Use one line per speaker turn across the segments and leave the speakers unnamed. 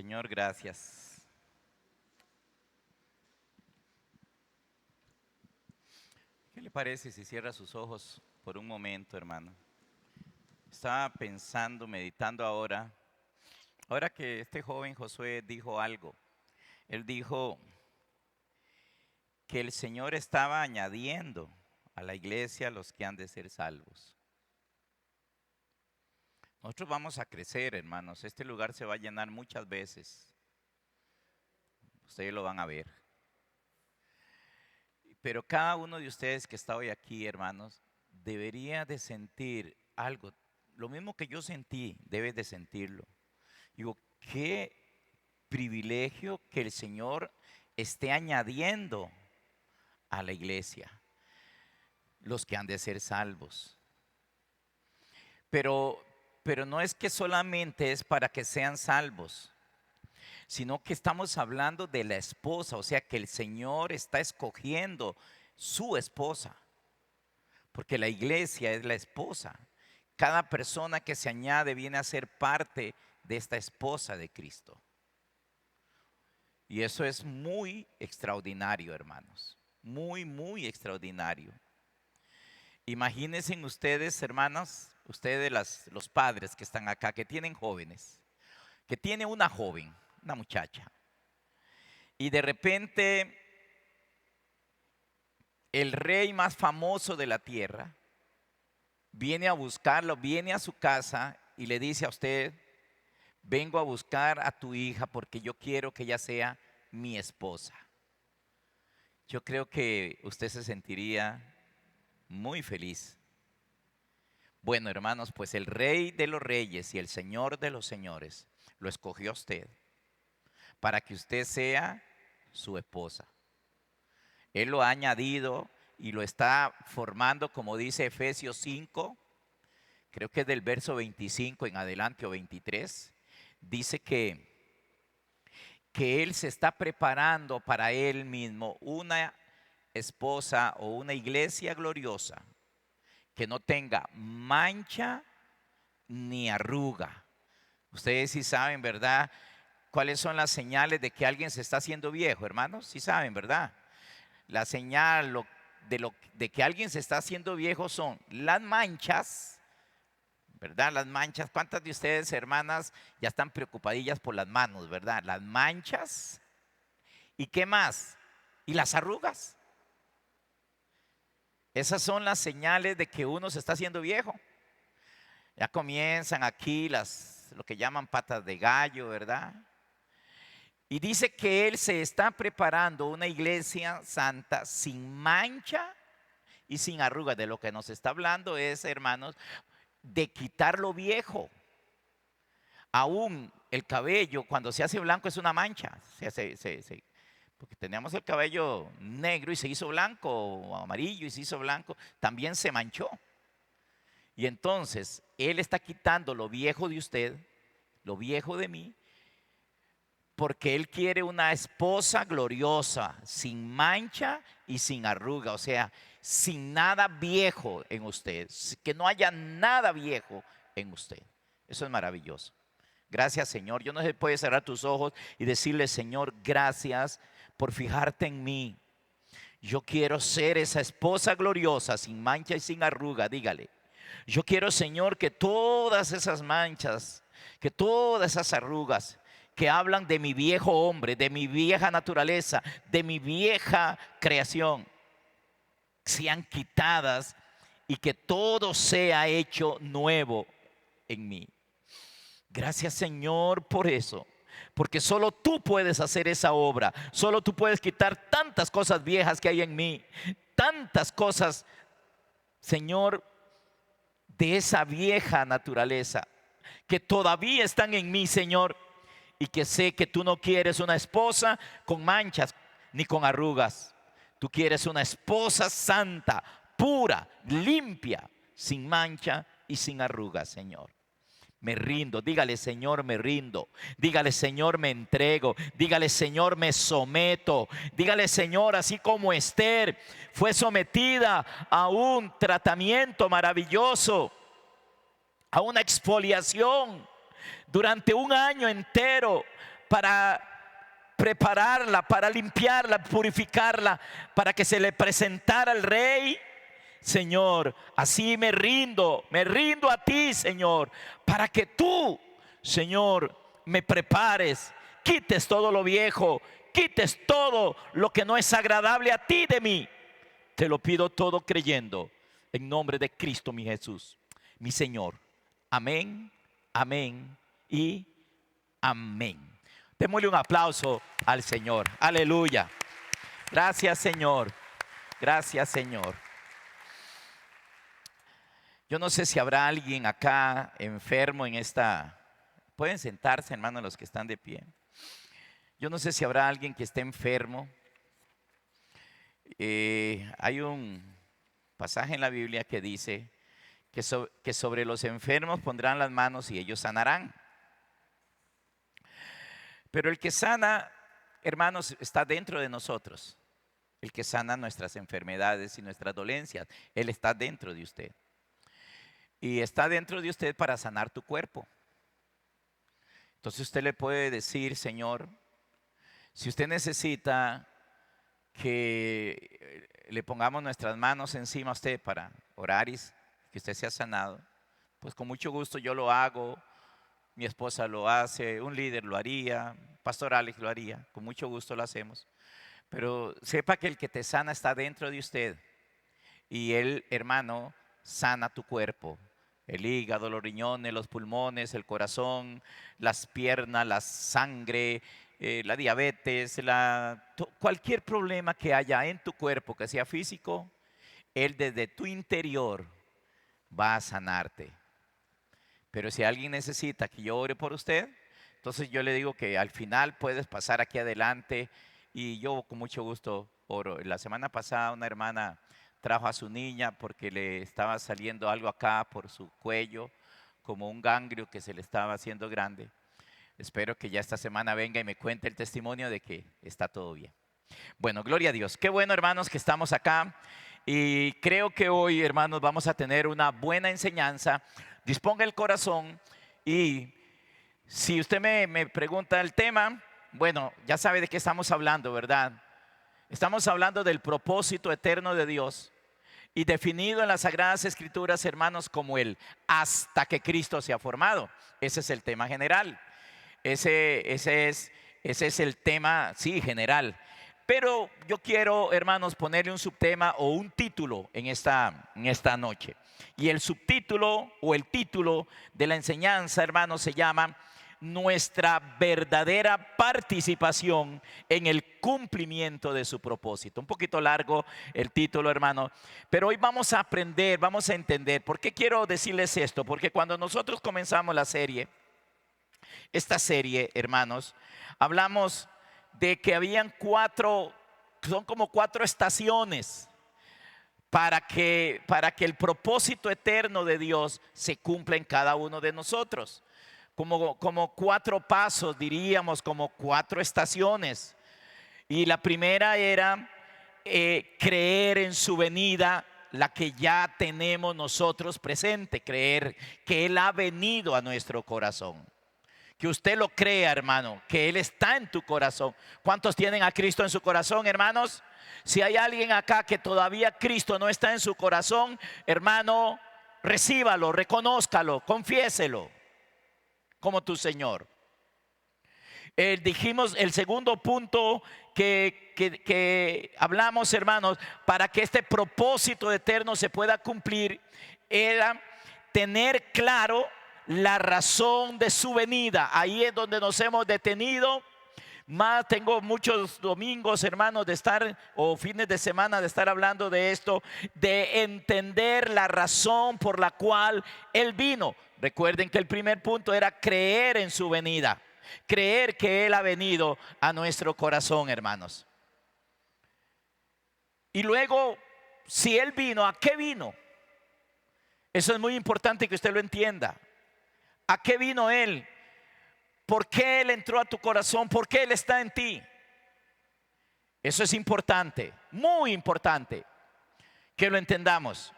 Señor, gracias. ¿Qué le parece si cierra sus ojos por un momento, hermano? Estaba pensando, meditando ahora que este joven Josué dijo algo. Él dijo que el Señor estaba añadiendo a la iglesia los que han de ser salvos. Nosotros vamos a crecer, hermanos. Este lugar se va a llenar muchas veces. Ustedes lo van a ver. Pero cada uno de ustedes que está hoy aquí, hermanos, debería de sentir algo. Lo mismo que yo sentí, debes de sentirlo. Digo, qué privilegio que el Señor esté añadiendo a la iglesia los que han de ser salvos. Pero no es que solamente es para que sean salvos, sino que estamos hablando de la esposa, o sea que el Señor está escogiendo su esposa, porque la iglesia es la esposa. Cada persona que se añade viene a ser parte de esta esposa de Cristo. Y eso es muy extraordinario, hermanos, muy, muy extraordinario. Imagínense ustedes, hermanos, ustedes los padres que están acá, que tienen jóvenes, que tiene una joven, una muchacha, y de repente el rey más famoso de la tierra viene a buscarlo, viene a su casa y le dice a usted: vengo a buscar a tu hija porque yo quiero que ella sea mi esposa. Yo creo que usted se sentiría muy feliz. Bueno, hermanos, pues el Rey de los Reyes y el Señor de los Señores lo escogió a usted para que usted sea su esposa. Él lo ha añadido y lo está formando, como dice Efesios 5, creo que es del verso 25 en adelante o 23, dice que Él se está preparando para Él mismo una esposa o una iglesia gloriosa que no tenga mancha ni arruga. Ustedes sí saben, ¿verdad? ¿Cuáles son las señales de que alguien se está haciendo viejo, hermanos? Sí saben, ¿verdad? La señal de que alguien se está haciendo viejo son las manchas, ¿verdad? Las manchas. ¿Cuántas de ustedes, hermanas, ya están preocupadillas por las manos, verdad? Las manchas. ¿Y qué más? Y las arrugas. Esas son las señales de que uno se está haciendo viejo. Ya comienzan aquí lo que llaman patas de gallo, ¿verdad? Y dice que Él se está preparando una iglesia santa sin mancha y sin arrugas. De lo que nos está hablando es, hermanos, de quitar lo viejo. Aún el cabello, cuando se hace blanco, es una mancha. Porque teníamos el cabello negro y se hizo blanco, o amarillo y se hizo blanco, también se manchó. Y entonces Él está quitando lo viejo de usted, lo viejo de mí, porque Él quiere una esposa gloriosa, sin mancha y sin arruga, o sea, sin nada viejo en usted, que no haya nada viejo en usted. Eso es maravilloso. Gracias, Señor. Yo no sé, puedes cerrar tus ojos y decirle: Señor, gracias por fijarte en mí. Yo quiero ser esa esposa gloriosa, sin mancha y sin arruga. Dígale: yo quiero, Señor, que todas esas manchas, que todas esas arrugas que hablan de mi viejo hombre, de mi vieja naturaleza, de mi vieja creación, sean quitadas y que todo sea hecho nuevo en mí. Gracias, Señor, por eso. Porque solo tú puedes hacer esa obra. Solo tú puedes quitar tantas cosas viejas que hay en mí. Tantas cosas, Señor, de esa vieja naturaleza que todavía están en mí, Señor. Y que sé que tú no quieres una esposa con manchas ni con arrugas. Tú quieres una esposa santa, pura, limpia, sin mancha y sin arrugas, Señor. Me rindo. Dígale: Señor, me rindo. Dígale: Señor, me entrego. Dígale: Señor, me someto. Dígale: Señor, así como Esther fue sometida a un tratamiento maravilloso, a una exfoliación durante un año entero, para prepararla, para limpiarla, purificarla, para que se le presentara al Rey. Señor, así me rindo a ti, Señor, para que tú, Señor, me prepares, quites todo lo viejo, quites todo lo que no es agradable a ti de mí. Te lo pido todo creyendo en nombre de Cristo mi Jesús, mi Señor. Amén, amén y amén. Démosle un aplauso al Señor. Aleluya. Gracias, Señor. Gracias, Señor. Yo no sé si habrá alguien acá enfermo en esta. Pueden sentarse, hermanos, los que están de pie. Yo no sé si habrá alguien que esté enfermo. Hay un pasaje en la Biblia que dice que sobre los enfermos pondrán las manos y ellos sanarán. Pero el que sana, hermanos, está dentro de nosotros. El que sana nuestras enfermedades y nuestras dolencias, Él está dentro de usted. Y está dentro de usted para sanar tu cuerpo. Entonces usted le puede decir, Señor, si usted necesita que le pongamos nuestras manos encima a usted para orar y que usted sea sanado, pues con mucho gusto yo lo hago, mi esposa lo hace, un líder lo haría, Pastor Alex lo haría, con mucho gusto lo hacemos. Pero sepa que el que te sana está dentro de usted y Él, hermano, sana tu cuerpo. El hígado, los riñones, los pulmones, el corazón, las piernas, la sangre, la diabetes, cualquier problema que haya en tu cuerpo que sea físico, Él desde tu interior va a sanarte. Pero si alguien necesita que yo ore por usted, entonces yo le digo que al final puedes pasar aquí adelante y yo con mucho gusto oro. La semana pasada una hermana trajo a su niña porque le estaba saliendo algo acá por su cuello, como un ganglio que se le estaba haciendo grande. Espero que ya esta semana venga y me cuente el testimonio de que está todo bien. Bueno, gloria a Dios. Qué bueno, hermanos, que estamos acá. Y creo que hoy, hermanos, vamos a tener una buena enseñanza. Disponga el corazón y si usted me pregunta el tema, bueno, ya sabe de qué estamos hablando, ¿verdad? Estamos hablando del propósito eterno de Dios y definido en las Sagradas Escrituras, hermanos, como el hasta que Cristo se ha formado. Ese es el tema general. Ese es el tema, sí, general. Pero yo quiero, hermanos, ponerle un subtema o un título en esta noche. Y el subtítulo o el título de la enseñanza, hermanos, se llama Nuestra verdadera participación en el cumplimiento de su propósito. Un poquito largo el título, hermano, pero hoy vamos a aprender, vamos a entender. ¿Por qué quiero decirles esto? Porque cuando nosotros comenzamos esta serie, hermanos, hablamos de que habían son como 4 estaciones para que el propósito eterno de Dios se cumpla en cada uno de nosotros. Como 4 pasos, diríamos, como 4 estaciones. Y la primera era creer en su venida, la que ya tenemos nosotros presente, creer que Él ha venido a nuestro corazón. Que usted lo crea, hermano, que Él está en tu corazón. ¿Cuántos tienen a Cristo en su corazón, hermanos? Si hay alguien acá que todavía Cristo no está en su corazón, hermano, recíbalo, reconózcalo, confiéselo como tu Señor. Dijimos el segundo punto que hablamos, hermanos, para que este propósito eterno se pueda cumplir, era tener claro la razón de su venida. Ahí es donde nos hemos detenido. Tengo muchos domingos, hermanos, de estar, o fines de semana de estar hablando de esto, de entender la razón por la cual Él vino. Recuerden que el primer punto era creer en su venida, creer que Él ha venido a nuestro corazón, hermanos. Y luego, si Él vino, ¿a qué vino? Eso es muy importante que usted lo entienda. ¿A qué vino Él? ¿Por qué Él entró a tu corazón? ¿Por qué Él está en ti? Eso es importante, muy importante que lo entendamos.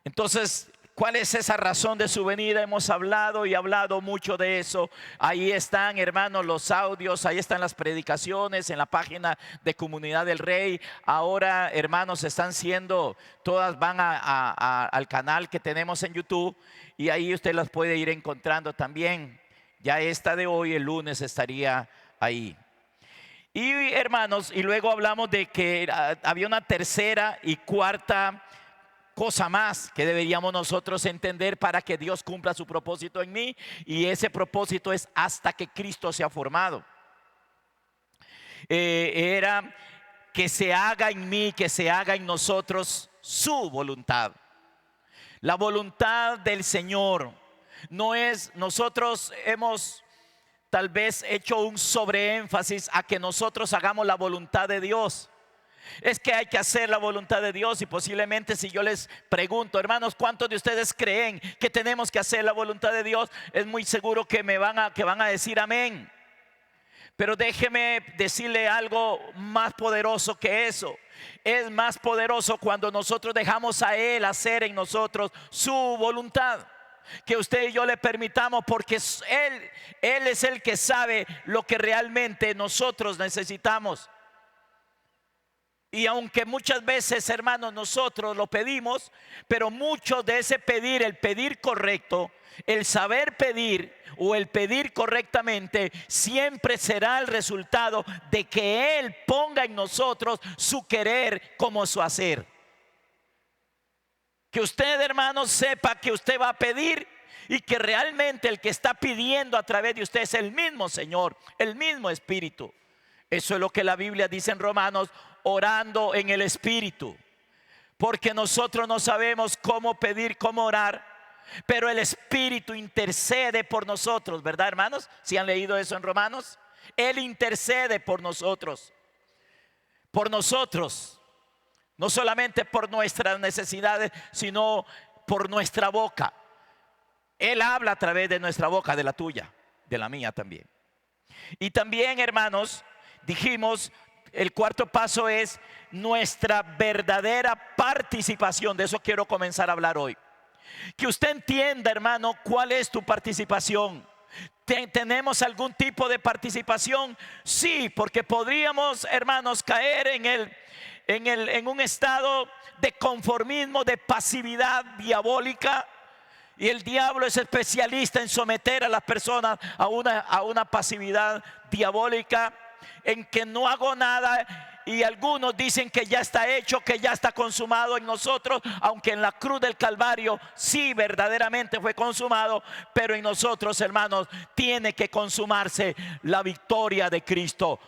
Entonces, ¿Cuál es esa razón de su venida? Hemos hablado y hablado mucho de eso. Ahí están, hermanos, los audios, ahí están las predicaciones en la página de Comunidad del Rey. Ahora, hermanos, están siendo, todas van al canal que tenemos en YouTube y ahí usted las puede ir encontrando también. Ya esta de hoy, el lunes, estaría ahí. Y hermanos, y luego hablamos de que había una tercera y cuarta cosa más que deberíamos nosotros entender para que Dios cumpla su propósito en mí, y ese propósito es hasta que Cristo sea formado. Era que se haga en mí, que se haga en nosotros su voluntad. La voluntad del Señor no es, nosotros hemos tal vez hecho un sobreénfasis a que nosotros hagamos la voluntad de Dios. Es que hay que hacer la voluntad de Dios, y posiblemente si yo les pregunto, hermanos, ¿cuántos de ustedes creen que tenemos que hacer la voluntad de Dios? Es muy seguro que van a decir amén. Pero déjeme decirle algo más poderoso que eso. Es más poderoso cuando nosotros dejamos a Él hacer en nosotros su voluntad. Que usted y yo le permitamos, porque Él es el que sabe lo que realmente nosotros necesitamos. Y aunque muchas veces, hermanos, nosotros lo pedimos, pero mucho de ese pedir, el pedir correcto, el saber pedir o el pedir correctamente, siempre será el resultado de que Él ponga en nosotros su querer como su hacer. Que usted, hermanos, sepa que usted va a pedir y que realmente el que está pidiendo a través de usted es el mismo Señor, el mismo Espíritu. Eso es lo que la Biblia dice en Romanos: orando en el Espíritu. Porque nosotros no sabemos cómo pedir, cómo orar, pero el Espíritu intercede por nosotros, ¿verdad, hermanos? ¿Si han leído eso en Romanos? Él intercede por nosotros. No solamente por nuestras necesidades, sino por nuestra boca. Él habla a través de nuestra boca, de la tuya, de la mía también. Y también, hermanos, dijimos, el cuarto paso es nuestra verdadera participación. De eso quiero comenzar a hablar hoy. Que usted entienda, hermano, cuál es tu participación. ¿Tenemos algún tipo de participación? Sí, porque podríamos, hermanos, caer en un estado de conformismo, de pasividad diabólica. Y el diablo es especialista en someter a las personas a una pasividad diabólica, en que no hago nada. Y algunos dicen que ya está hecho, que ya está consumado en nosotros, aunque en la cruz del Calvario sí verdaderamente fue consumado, pero en nosotros, hermanos, tiene que consumarse la victoria de Cristo,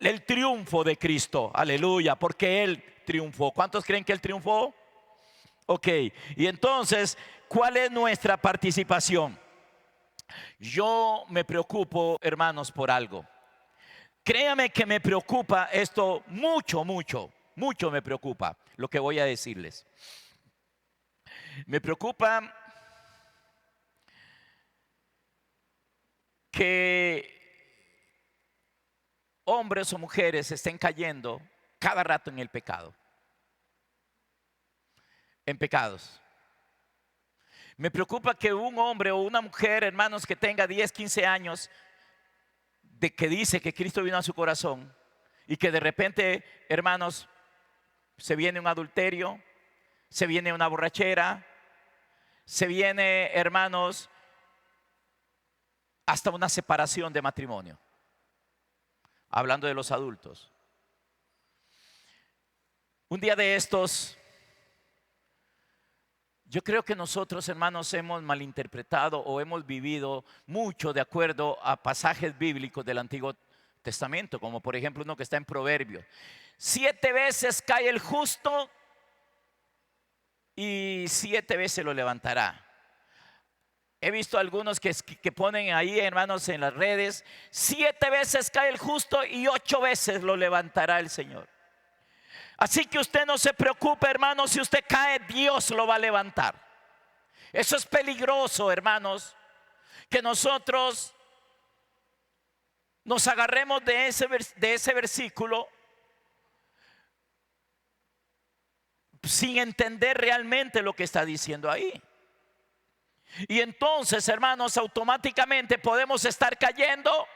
el triunfo de Cristo. Aleluya, porque Él triunfó. ¿Cuántos creen que Él triunfó? Ok, y entonces, ¿cuál es nuestra participación? Yo me preocupo, hermanos, por algo. Créame que me preocupa esto mucho, mucho, mucho me preocupa lo que voy a decirles. Me preocupa que hombres o mujeres estén cayendo cada rato en el pecado, en pecados. Me preocupa que un hombre o una mujer, hermanos, que tenga 10, 15 años, de que dice que Cristo vino a su corazón, y que de repente, hermanos, se viene un adulterio, se viene una borrachera, se viene, hermanos, hasta una separación de matrimonio, hablando de los adultos. Un día de estos, yo creo que nosotros, hermanos, hemos malinterpretado o hemos vivido mucho de acuerdo a pasajes bíblicos del Antiguo Testamento, como por ejemplo uno que está en Proverbios. 7 veces cae el justo y 7 veces lo levantará. He visto algunos que ponen ahí, hermanos, en las redes: 7 veces cae el justo y 8 veces lo levantará el Señor. Así que usted no se preocupe, hermanos, si usted cae, Dios lo va a levantar. Eso es peligroso, hermanos, que nosotros nos agarremos de ese versículo sin entender realmente lo que está diciendo ahí. Y entonces, hermanos, automáticamente podemos estar cayendo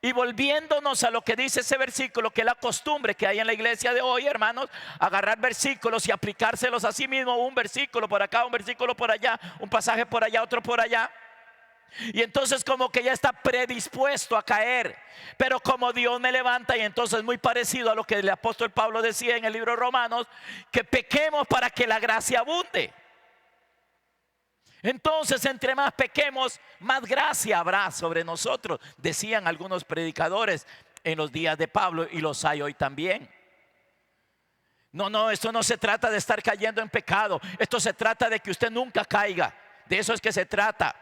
y volviéndonos a lo que dice ese versículo, que es la costumbre que hay en la iglesia de hoy, hermanos, agarrar versículos y aplicárselos a sí mismo, un versículo por acá, un versículo por allá, un pasaje por allá, otro por allá. Y entonces como que ya está predispuesto a caer. Pero como Dios me levanta, y entonces muy parecido a lo que el apóstol Pablo decía en el libro de Romanos, que pequemos para que la gracia abunde. Entonces, entre más pequemos, más gracia habrá sobre nosotros, decían algunos predicadores en los días de Pablo, y los hay hoy también. No, esto no se trata de estar cayendo en pecado. Esto se trata de que usted nunca caiga. De eso es que se trata.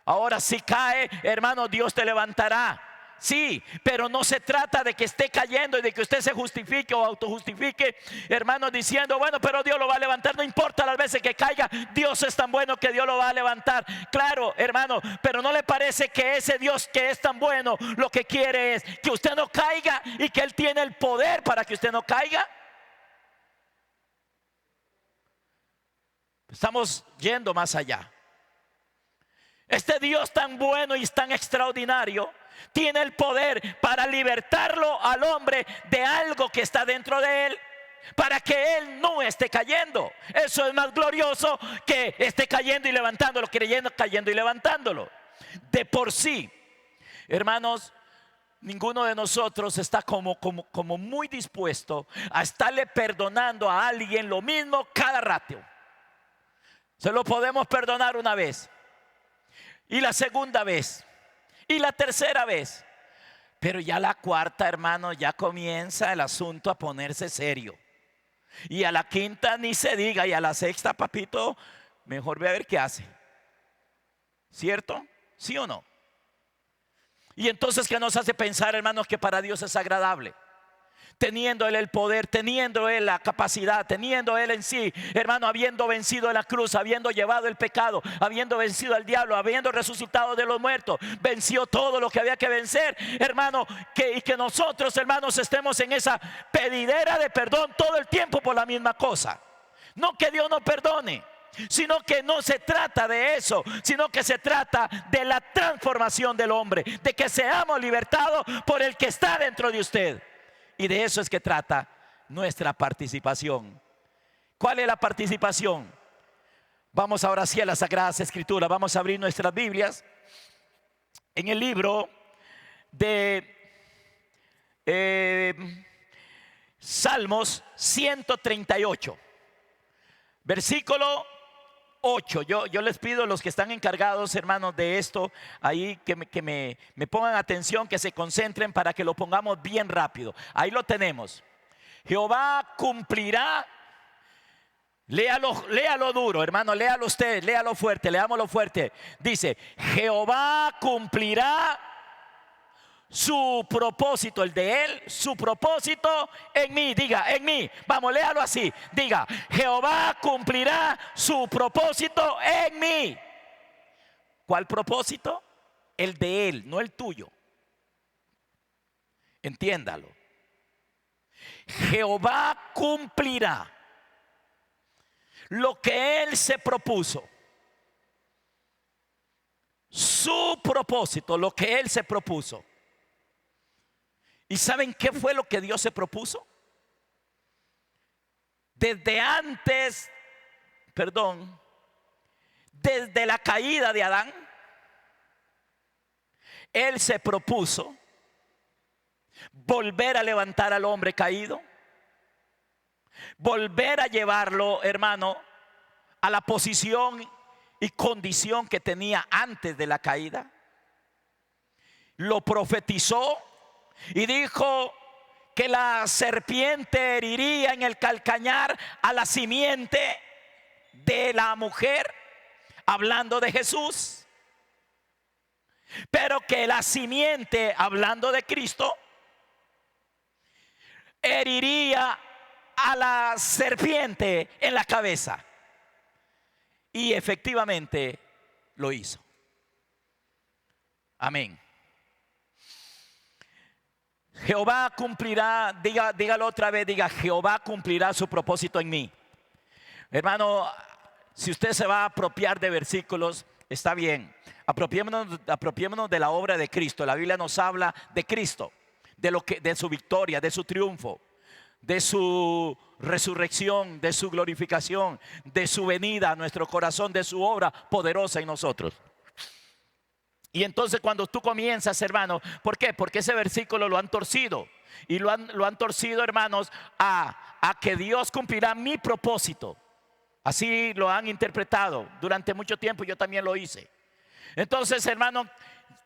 Ahora, si cae, hermano, Dios te levantará. Sí, pero no se trata de que esté cayendo y de que usted se justifique o autojustifique, hermano, diciendo, bueno, pero Dios lo va a levantar. No importa las veces que caiga, Dios es tan bueno que Dios lo va a levantar. Claro, hermano, pero ¿no le parece que ese Dios que es tan bueno, lo que quiere es que usted no caiga y que Él tiene el poder para que usted no caiga? Estamos yendo más allá. Este Dios tan bueno y tan extraordinario tiene el poder para libertarlo al hombre de algo que está dentro de él, para que él no esté cayendo. Eso es más glorioso que esté cayendo y levantándolo, creyendo, cayendo y levantándolo. De por sí, hermanos, ninguno de nosotros está como muy dispuesto a estarle perdonando a alguien lo mismo cada rato. Se lo podemos perdonar una vez, y la segunda vez, y la tercera vez, pero ya la cuarta, hermano, ya comienza el asunto a ponerse serio. Y a la quinta ni se diga, y a la sexta, papito, mejor ve a ver qué hace. ¿Cierto? ¿Sí o no? Y entonces, ¿qué nos hace pensar, hermanos, que para Dios es agradable? Teniendo Él el poder, teniendo Él la capacidad, teniendo Él en sí, hermano, habiendo vencido en la cruz, habiendo llevado el pecado, habiendo vencido al diablo, habiendo resucitado de los muertos, venció todo lo que había que vencer, hermano, y que nosotros, hermanos, estemos en esa pedidera de perdón todo el tiempo por la misma cosa. No que Dios no perdone, sino que no se trata de eso, sino que se trata de la transformación del hombre, de que seamos libertados por el que está dentro de usted. Y de eso es que trata nuestra participación. ¿Cuál es la participación? Vamos ahora sí a las Sagradas Escrituras. Vamos a abrir nuestras Biblias en el libro de Salmos 138, versículo 8. Yo les pido a los que están encargados, hermanos, de esto ahí, que me pongan atención, que se concentren para que lo pongamos bien rápido. Ahí lo tenemos. Jehová cumplirá. Léalo duro, hermano, léalo usted, léalo fuerte, leámoslo fuerte. Dice, Jehová cumplirá su propósito, el de él, su propósito en mí. Diga, en mí. Vamos, léalo así. Diga, Jehová cumplirá su propósito en mí. ¿Cuál propósito? El de él, no el tuyo. Entiéndalo. Jehová cumplirá lo que él se propuso. Su propósito, lo que él se propuso. ¿Y saben qué fue lo que Dios se propuso? Desde la caída de Adán, Él se propuso volver a levantar al hombre caído, volver a llevarlo, hermano, a la posición y condición que tenía antes de la caída. Lo profetizó y dijo que la serpiente heriría en el calcañar a la simiente de la mujer, hablando de Jesús, pero que la simiente, hablando de Cristo, heriría a la serpiente en la cabeza. Y efectivamente lo hizo. Amén. Jehová cumplirá, dígalo otra vez, diga, Jehová cumplirá su propósito en mí. Hermano, Si usted se va a apropiar de versículos, está bien. Apropiémonos de la obra de Cristo. La Biblia nos habla de Cristo, de su victoria, de su triunfo, de su resurrección, de su glorificación, de su venida a nuestro corazón, de su obra poderosa en nosotros. Y entonces cuando tú comienzas, hermano, ¿por qué? Porque ese versículo lo han torcido. Y lo han torcido, hermanos, a que Dios cumplirá mi propósito. Así lo han interpretado durante mucho tiempo. Yo también lo hice. Entonces, hermano,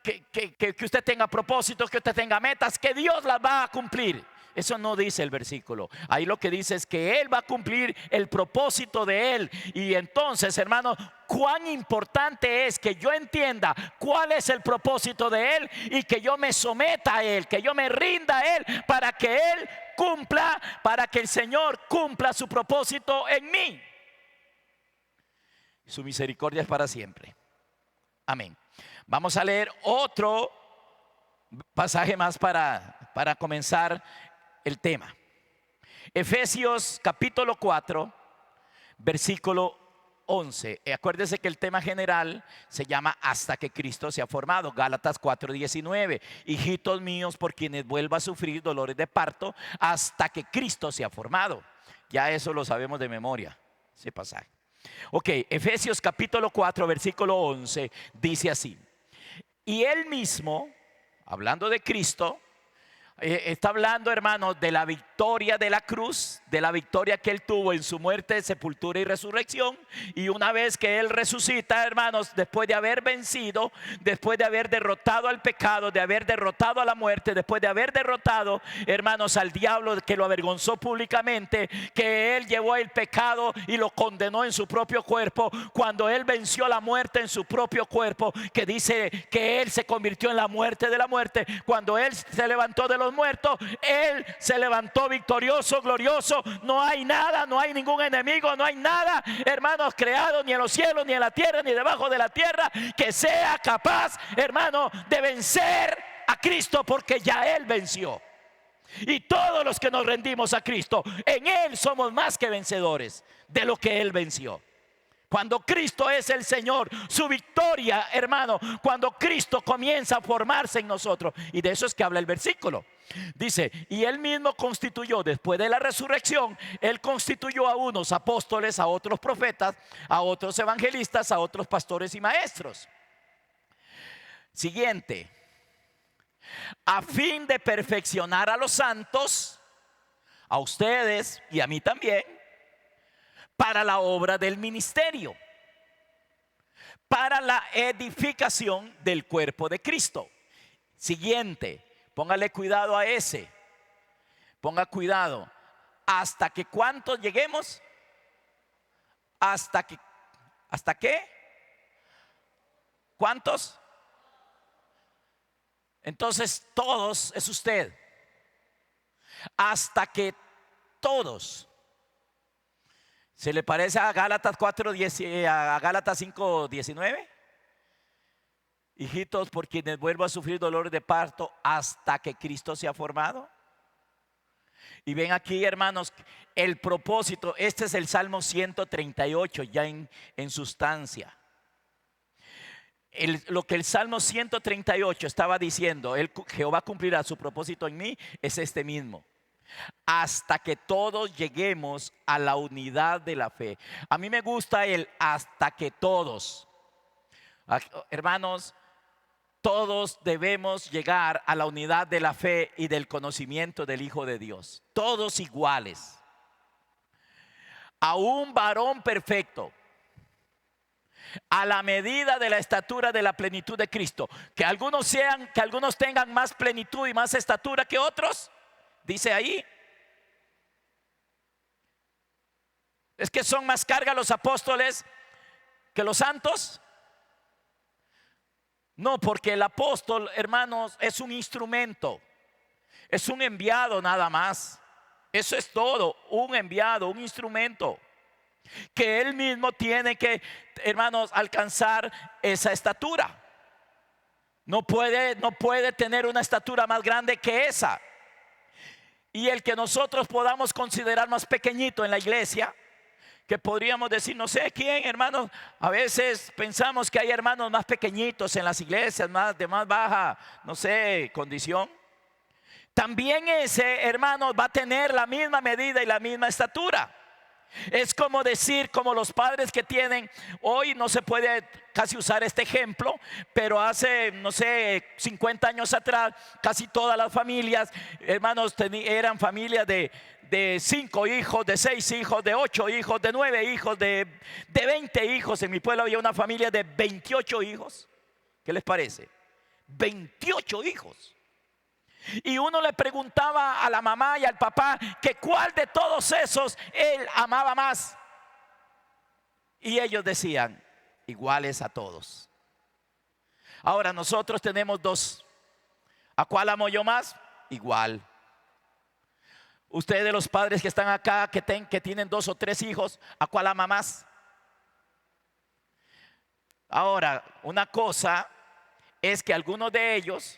que usted tenga propósitos, que usted tenga metas, que Dios las va a cumplir. Eso no dice el versículo. Ahí lo que dice es que Él va a cumplir el propósito de Él. Y entonces, hermano, cuán importante es que yo entienda cuál es el propósito de Él y que yo me someta a Él, que yo me rinda a Él para que Él cumpla, para que el Señor cumpla su propósito en mí. Su misericordia es para siempre. Amén. Vamos a leer otro pasaje más para comenzar el tema. Efesios capítulo 4, versículo 11. Acuérdese que el tema general se llama hasta que Cristo sea formado. Gálatas 4:19. Hijitos míos, por quienes vuelva a sufrir dolores de parto hasta que Cristo sea formado. Ya eso lo sabemos de memoria, ese pasaje. Ok, Efesios capítulo 4, versículo 11 dice así: y Él mismo, hablando de Cristo, está hablando, hermanos, de la victoria de la cruz, de la victoria que Él tuvo en su muerte, sepultura y resurrección. Y una vez que Él resucita, hermanos, después de haber vencido, después de haber derrotado al pecado, de haber derrotado a la muerte, después de haber derrotado, hermanos, al diablo que lo avergonzó públicamente, que Él llevó el pecado y lo condenó en su propio cuerpo, cuando Él venció la muerte en su propio cuerpo, que dice que Él se convirtió en la muerte de la muerte. Cuando Él se levantó de los muertos, Él se levantó victorioso, glorioso. No hay nada, no hay ningún enemigo, no hay nada, hermanos, creado ni en los cielos, ni en la tierra, ni debajo de la tierra, que sea capaz, hermano, de vencer a Cristo, porque ya Él venció. Y todos los que nos rendimos a Cristo, en Él somos más que vencedores de lo que Él venció. Cuando Cristo es el Señor, su victoria, hermano, cuando Cristo comienza a formarse en nosotros. Y de eso es que habla el versículo. Dice, y Él mismo constituyó, después de la resurrección, Él constituyó a unos apóstoles, a otros profetas, a otros evangelistas, a otros pastores y maestros. Siguiente: a fin de perfeccionar a los santos, a ustedes y a mí también, para la obra del ministerio, para la edificación del cuerpo de Cristo. Siguiente, póngale cuidado a ese. Ponga cuidado. ¿Hasta que cuántos lleguemos? ¿Hasta qué? ¿Cuántos? Entonces todos es usted. Hasta que todos. ¿Se le parece a Gálatas 5:19? Hijitos, por quienes vuelvo a sufrir dolores de parto hasta que Cristo sea formado. Y ven aquí, hermanos, el propósito. Este es el Salmo 138 ya en sustancia. Lo que el Salmo 138 estaba diciendo, Jehová cumplirá su propósito en mí, es este mismo: hasta que todos lleguemos a la unidad de la fe. A mí me gusta el hasta que todos. Hermanos, todos debemos llegar a la unidad de la fe y del conocimiento del Hijo de Dios. Todos iguales. A un varón perfecto, a la medida de la estatura de la plenitud de Cristo. Que algunos tengan más plenitud y más estatura que otros. Dice ahí, ¿es que son más carga los apóstoles que los santos? No, porque el apóstol, hermanos, es un instrumento, es un enviado nada más. Eso es todo, un enviado, un instrumento, que él mismo tiene que, hermanos, alcanzar esa estatura. No puede tener una estatura más grande que esa. Y el que nosotros podamos considerar más pequeñito en la iglesia, que podríamos decir, no sé quién, hermanos. A veces pensamos que hay hermanos más pequeñitos en las iglesias, más de más baja, no sé, condición. También ese hermano va a tener la misma medida y la misma estatura. Es como decir, como los padres que tienen, hoy no se puede casi usar este ejemplo, pero hace, no sé, 50 años atrás, casi todas las familias, hermanos, eran familias de 5 hijos, de 6 hijos, de 8 hijos, de 9 hijos, de 20 hijos. En mi pueblo había una familia de 28 hijos. ¿Qué les parece? 28 hijos. Y uno le preguntaba a la mamá y al papá que cuál de todos esos él amaba más. Y ellos decían, iguales a todos. Ahora nosotros tenemos 2. ¿A cuál amo yo más? Igual. Ustedes, los padres que están acá, que tienen 2 o 3 hijos, ¿a cuál ama más? Ahora, una cosa es que algunos de ellos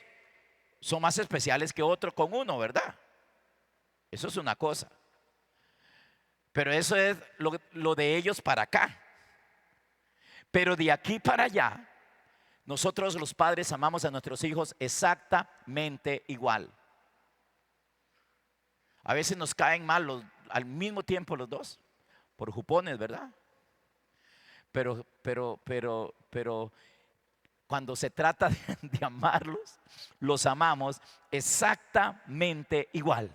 son más especiales que otros con uno, ¿verdad? Eso es una cosa. Pero eso es lo de ellos para acá. Pero de aquí para allá, nosotros los padres amamos a nuestros hijos exactamente igual. A veces nos caen mal al mismo tiempo los 2, por jupones, ¿verdad? Pero cuando se trata de amarlos, los amamos exactamente igual.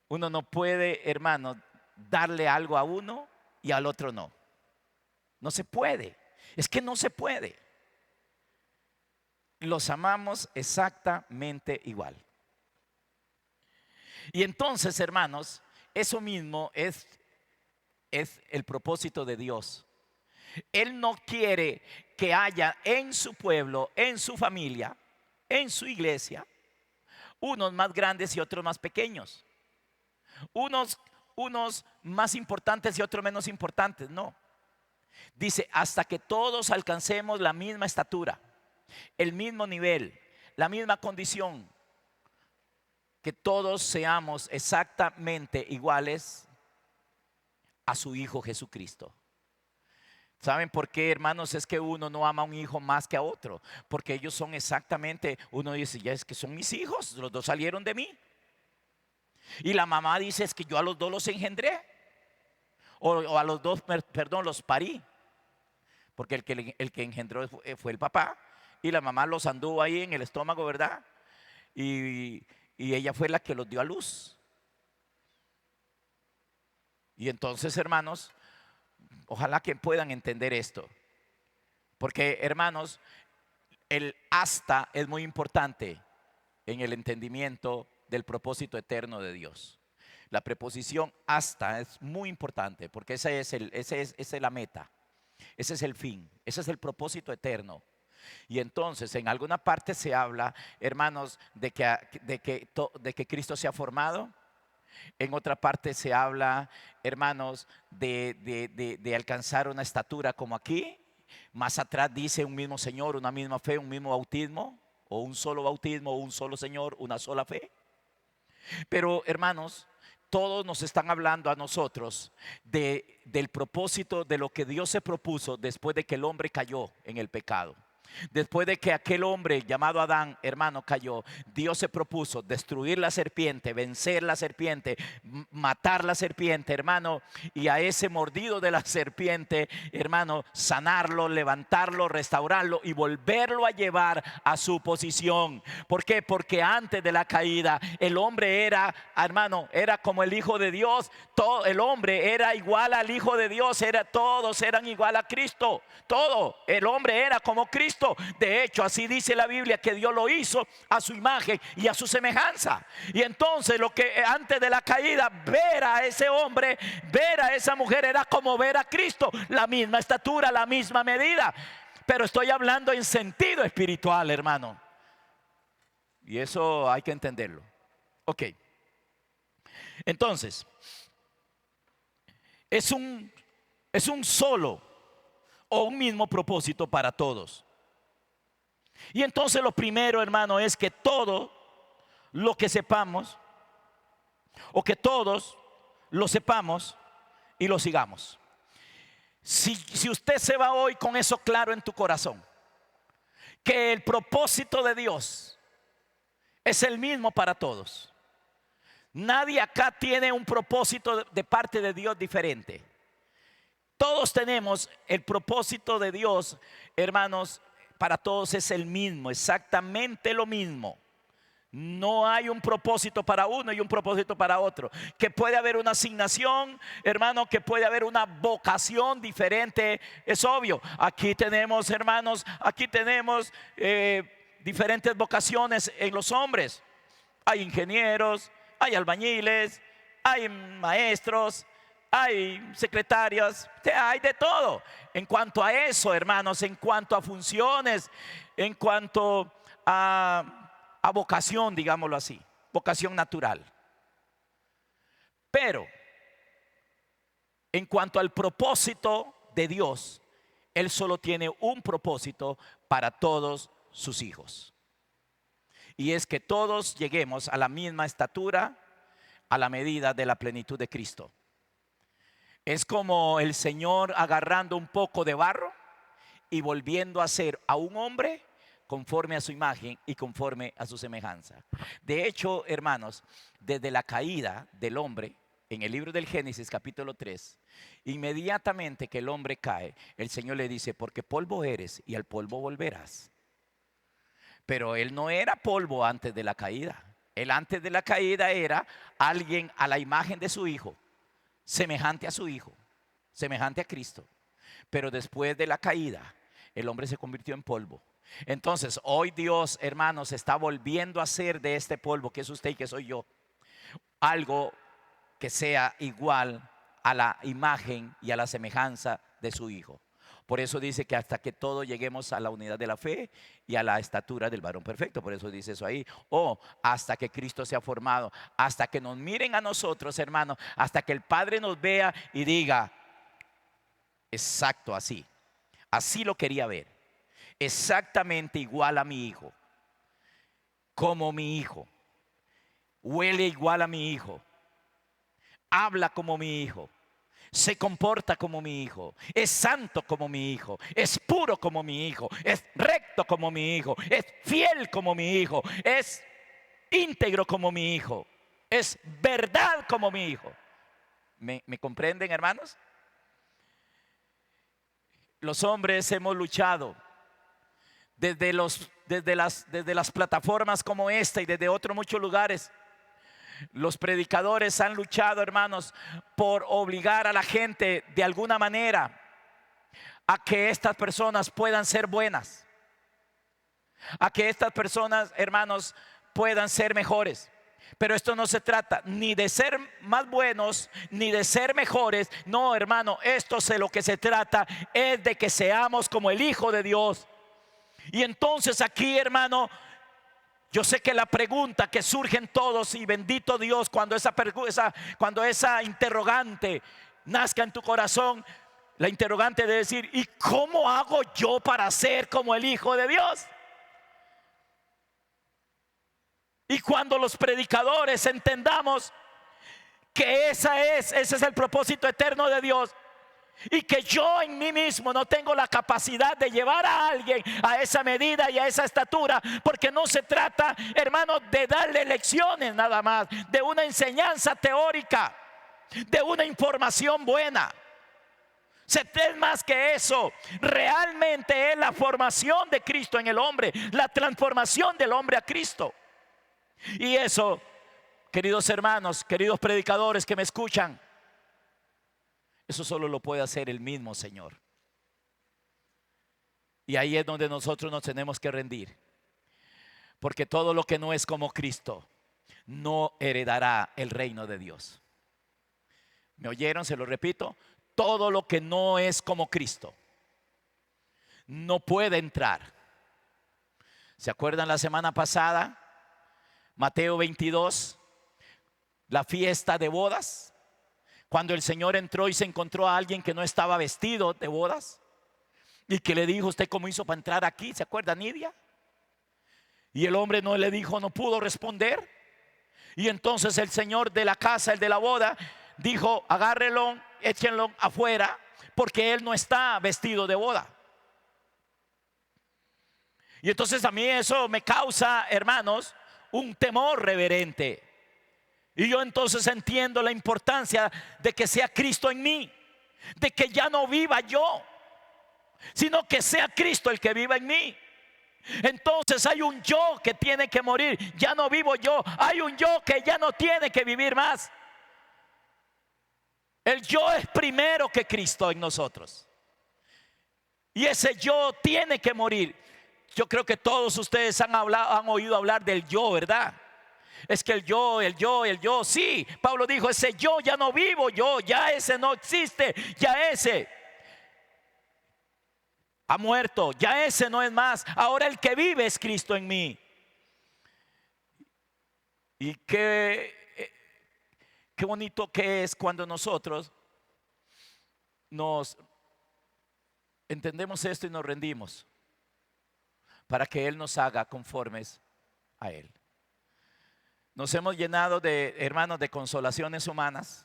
Uno no puede, hermano, darle algo a uno y al otro no. No se puede. Es que no se puede. Los amamos exactamente igual. Y entonces, hermanos, eso mismo es el propósito de Dios. Él no quiere que haya en su pueblo, en su familia, en su iglesia, unos más grandes y otros más pequeños. Unos más importantes y otros menos importantes. No. Dice, hasta que todos alcancemos la misma estatura, el mismo nivel, la misma condición. Que todos seamos exactamente iguales a su Hijo Jesucristo. ¿Saben por qué, hermanos? Es que uno no ama a un hijo más que a otro. Porque ellos son exactamente, uno dice, ya es que son mis hijos, los 2 salieron de mí. Y la mamá dice, es que yo a los 2 los engendré. O a los 2, perdón, los parí. Porque el que engendró fue el papá. Y la mamá los anduvo ahí en el estómago, ¿verdad? Y ella fue la que los dio a luz. Y entonces, hermanos, ojalá que puedan entender esto. Porque, hermanos, el hasta es muy importante en el entendimiento del propósito eterno de Dios. La preposición hasta es muy importante porque esa es la meta. Ese es el fin. Ese es el propósito eterno. Y entonces en alguna parte se habla, hermanos, de que Cristo se ha formado. En otra parte se habla, hermanos, de alcanzar una estatura como aquí. Más atrás dice un mismo Señor, una misma fe, un mismo bautismo, o un solo bautismo, o un solo Señor, una sola fe. Pero, hermanos, todos nos están hablando a nosotros del propósito de lo que Dios se propuso después de que el hombre cayó en el pecado. Después de que aquel hombre llamado Adán, hermano, cayó, Dios se propuso destruir la serpiente, vencer la serpiente, matar la serpiente, hermano, y a ese mordido de la serpiente, hermano, sanarlo, levantarlo, restaurarlo y volverlo a llevar a su posición. ¿Por qué? Porque antes de la caída el hombre era, hermano, era como el Hijo de Dios. Todo el hombre era igual al Hijo de Dios, todos eran igual a Cristo. Todo el hombre era como Cristo. De hecho, así dice la Biblia, que Dios lo hizo a su imagen y a su semejanza. Y entonces lo que antes de la caída, ver a ese hombre, ver a esa mujer, era como ver a Cristo. La misma estatura, la misma medida. Pero estoy hablando en sentido espiritual, hermano. Y eso hay que entenderlo. Ok. Entonces, es un solo o un mismo propósito para todos. Y entonces lo primero, hermano, es que todo lo que sepamos, o que todos lo sepamos, y lo sigamos. Si usted se va hoy con eso claro en tu corazón, que el propósito de Dios es el mismo para todos. Nadie acá tiene un propósito de parte de Dios diferente. Todos tenemos el propósito de Dios, hermanos, para todos es el mismo, exactamente lo mismo. No hay un propósito para uno y un propósito para otro. Que puede haber una asignación, hermano, que puede haber una vocación diferente, es obvio. Aquí tenemos, hermanos, aquí tenemos diferentes vocaciones en los hombres. Hay ingenieros, hay albañiles, hay maestros, hay secretarias, hay de todo. En cuanto a eso, hermanos, en cuanto a funciones, en cuanto a vocación, digámoslo así, vocación natural. Pero en cuanto al propósito de Dios, Él solo tiene un propósito para todos sus hijos. Y es que todos lleguemos a la misma estatura, a la medida de la plenitud de Cristo. Es como el Señor agarrando un poco de barro y volviendo a ser a un hombre conforme a su imagen y conforme a su semejanza. De hecho, hermanos, desde la caída del hombre, en el libro del Génesis capítulo 3, inmediatamente que el hombre cae, el Señor le dice, porque polvo eres y al polvo volverás. Pero él no era polvo antes de la caída. Él antes de la caída era alguien a la imagen de su hijo, semejante a su hijo, semejante a Cristo. Pero después de la caída, el hombre se convirtió en polvo. Entonces hoy Dios, hermanos, está volviendo a hacer de este polvo, que es usted y que soy yo, algo que sea igual a la imagen y a la semejanza de su hijo. Por eso dice que hasta que todos lleguemos a la unidad de la fe y a la estatura del varón perfecto. Por eso dice eso ahí. O hasta que Cristo sea formado, hasta que nos miren a nosotros, hermanos, hasta que el Padre nos vea y diga, exacto, así. Así lo quería ver. Exactamente igual a mi hijo. Como mi hijo. Huele igual a mi hijo. Habla como mi hijo. Se comporta como mi hijo. Es santo como mi hijo. Es puro como mi hijo. Es recto como mi hijo. Es fiel como mi hijo. Es íntegro como mi hijo. Es verdad como mi hijo. ¿Me comprenden, hermanos? Los hombres hemos luchado desde las plataformas como esta y desde otros muchos lugares. Los predicadores han luchado, hermanos, por obligar a la gente de alguna manera a que estas personas puedan ser buenas, a que estas personas, hermanos, puedan ser mejores. Pero esto no se trata ni de ser más buenos ni de ser mejores. No, hermano, lo que se trata es de que seamos como el Hijo de Dios. Y entonces aquí, hermano, yo sé que la pregunta que surge en todos, y bendito Dios cuando esa interrogante nazca en tu corazón, la interrogante de decir, ¿y cómo hago yo para ser como el Hijo de Dios? Y cuando los predicadores entendamos que ese es el propósito eterno de Dios, y que yo en mí mismo no tengo la capacidad de llevar a alguien a esa medida y a esa estatura, porque no se trata, hermanos, de darle lecciones nada más, de una enseñanza teórica, de una información buena. Es más que eso. Realmente es la formación de Cristo en el hombre, la transformación del hombre a Cristo. Y eso, queridos hermanos, queridos predicadores que me escuchan, eso solo lo puede hacer el mismo Señor. Y ahí es donde nosotros nos tenemos que rendir. Porque todo lo que no es como Cristo no heredará el reino de Dios. ¿Me oyeron? Se lo repito. Todo lo que no es como Cristo no puede entrar. ¿Se acuerdan la semana pasada? Mateo 22, la fiesta de bodas. Cuando el Señor entró y se encontró a alguien que no estaba vestido de bodas y que le dijo, ¿usted cómo hizo para entrar aquí? ¿Se acuerda, Nidia? Y el hombre no pudo responder. Y entonces el Señor de la casa, el de la boda, dijo: agárrenlo, échenlo afuera, porque él no está vestido de boda. Y entonces a mí eso me causa, hermanos, un temor reverente. Y yo entonces entiendo la importancia de que sea Cristo en mí, de que ya no viva yo, sino que sea Cristo el que viva en mí. Entonces hay un yo que tiene que morir. Ya no vivo yo, hay un yo que ya no tiene que vivir más. El yo es primero que Cristo en nosotros, y ese yo tiene que morir. Yo creo que todos ustedes han oído hablar del yo, ¿verdad? Es que el yo, sí. Pablo dijo: ese yo ya no vivo yo, ya ese no existe, ya ese ha muerto, ya ese no es más. Ahora el que vive es Cristo en mí. Y qué bonito que es cuando nosotros nos entendemos esto y nos rendimos para que Él nos haga conformes a Él. Nos hemos llenado de, hermanos, de consolaciones humanas.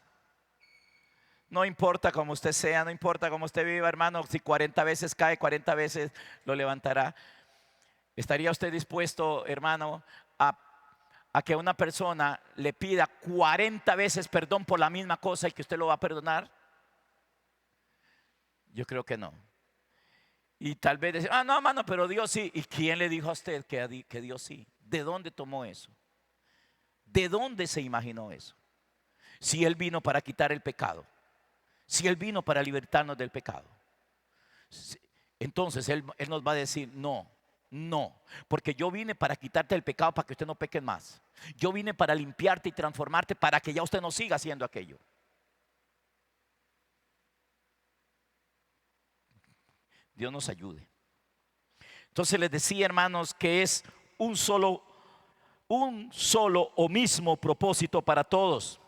No importa cómo usted sea, no importa cómo usted viva, hermano. Si 40 veces cae, 40 veces lo levantará. ¿Estaría usted dispuesto, hermano, a que una persona le pida 40 veces perdón por la misma cosa y que usted lo va a perdonar? Yo creo que no. Y tal vez decir: no, hermano, pero Dios sí. ¿Y quién le dijo a usted que Dios sí? ¿De dónde tomó eso? ¿De dónde se imaginó eso? Si Él vino para quitar el pecado, si Él vino para libertarnos del pecado, entonces Él nos va a decir: no, porque yo vine para quitarte el pecado, para que usted no peque más. Yo vine para limpiarte y transformarte, para que ya usted no siga haciendo aquello. Dios nos ayude. Entonces les decía, hermanos, que es un solo o mismo propósito para todos.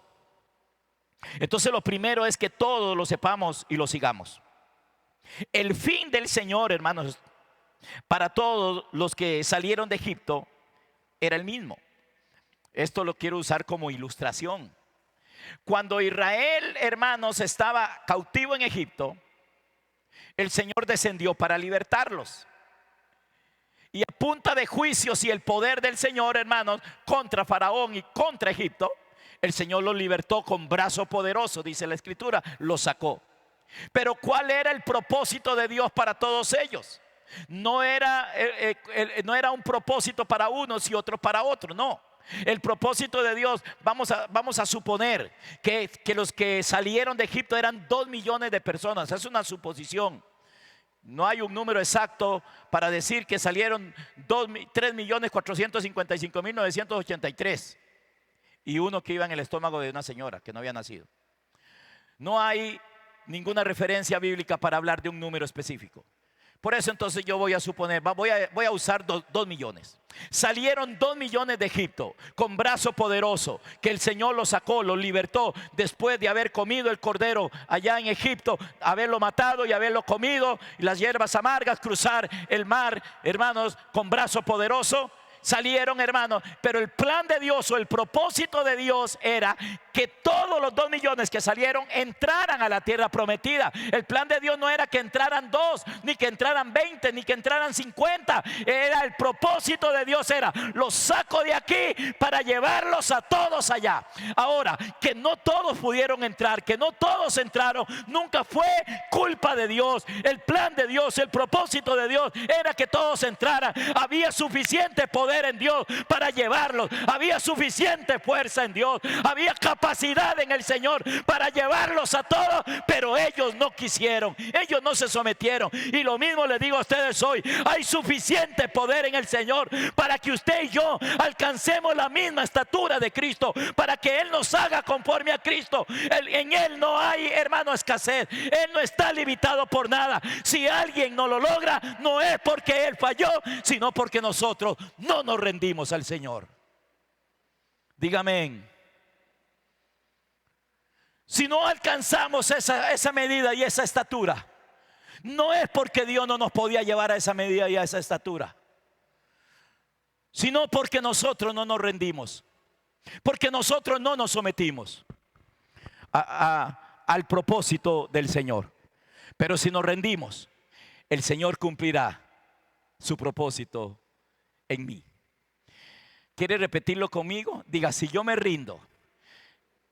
Entonces lo primero es que todos lo sepamos y lo sigamos. El fin del Señor, hermanos, para todos los que salieron de Egipto era el mismo. Esto lo quiero usar como ilustración. Cuando Israel, hermanos, estaba cautivo en Egipto, el Señor descendió para libertarlos. Y a punta de juicios y el poder del Señor, hermanos, contra Faraón y contra Egipto, el Señor los libertó con brazo poderoso, dice la Escritura, los sacó. Pero ¿cuál era el propósito de Dios para todos ellos? No era un propósito para unos y otros para otros, no. El propósito de Dios, vamos a suponer que los que salieron de Egipto eran 2 millones de personas. Es una suposición. No hay un número exacto para decir que salieron 3.455.983 y uno que iba en el estómago de una señora que no había nacido. No hay ninguna referencia bíblica para hablar de un número específico. Por eso entonces yo voy a suponer, voy a usar 2 millones. Salieron 2 millones de Egipto con brazo poderoso, que el Señor los sacó, los libertó después de haber comido el cordero allá en Egipto, haberlo matado y haberlo comido, y las hierbas amargas, cruzar el mar, hermanos, con brazo poderoso. Salieron, hermanos, pero el plan de Dios o el propósito de Dios era que todos los 2 millones que salieron entraran a la tierra prometida. El plan de Dios no era que entraran 2, ni que entraran 20, ni que entraran 50. Era el propósito de Dios, era: los saco de aquí para llevarlos a todos allá. Ahora, que no todos pudieron entrar, que no todos entraron, nunca fue culpa de Dios. El plan de Dios, el propósito de Dios era que todos entraran. Había suficiente poder en Dios para llevarlos, había suficiente fuerza en Dios, había capacidad en el Señor para llevarlos a todos, pero ellos no quisieron, ellos no se sometieron. Y lo mismo les digo a ustedes hoy: hay suficiente poder en el Señor para que usted y yo alcancemos la misma estatura de Cristo, para que Él nos haga conforme a Cristo. En Él no hay, hermano, escasez. Él no está limitado por nada. Si alguien no lo logra, no es porque Él falló, sino porque nosotros no nos rendimos al Señor. Dígame. Si no alcanzamos esa medida y esa estatura, no es porque Dios no nos podía llevar a esa medida y a esa estatura, sino porque nosotros no nos rendimos, porque nosotros no nos sometimos. al propósito del Señor. Pero si nos rendimos, el Señor cumplirá su propósito en mí. ¿Quiere repetirlo conmigo? Diga, si yo me rindo.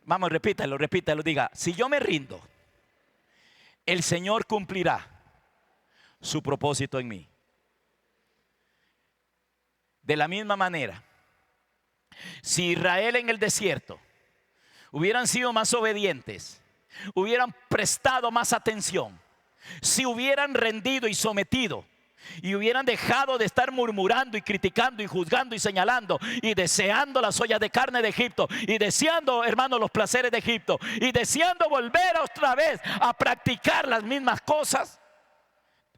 Vamos, repítalo, diga, si yo me rindo, el Señor cumplirá su propósito en mí. De la misma manera, si Israel en el desierto hubieran sido más obedientes, hubieran prestado más atención, si hubieran rendido y sometido, y hubieran dejado de estar murmurando y criticando y juzgando y señalando y deseando las ollas de carne de Egipto y deseando, hermanos, los placeres de Egipto y deseando volver otra vez a practicar las mismas cosas,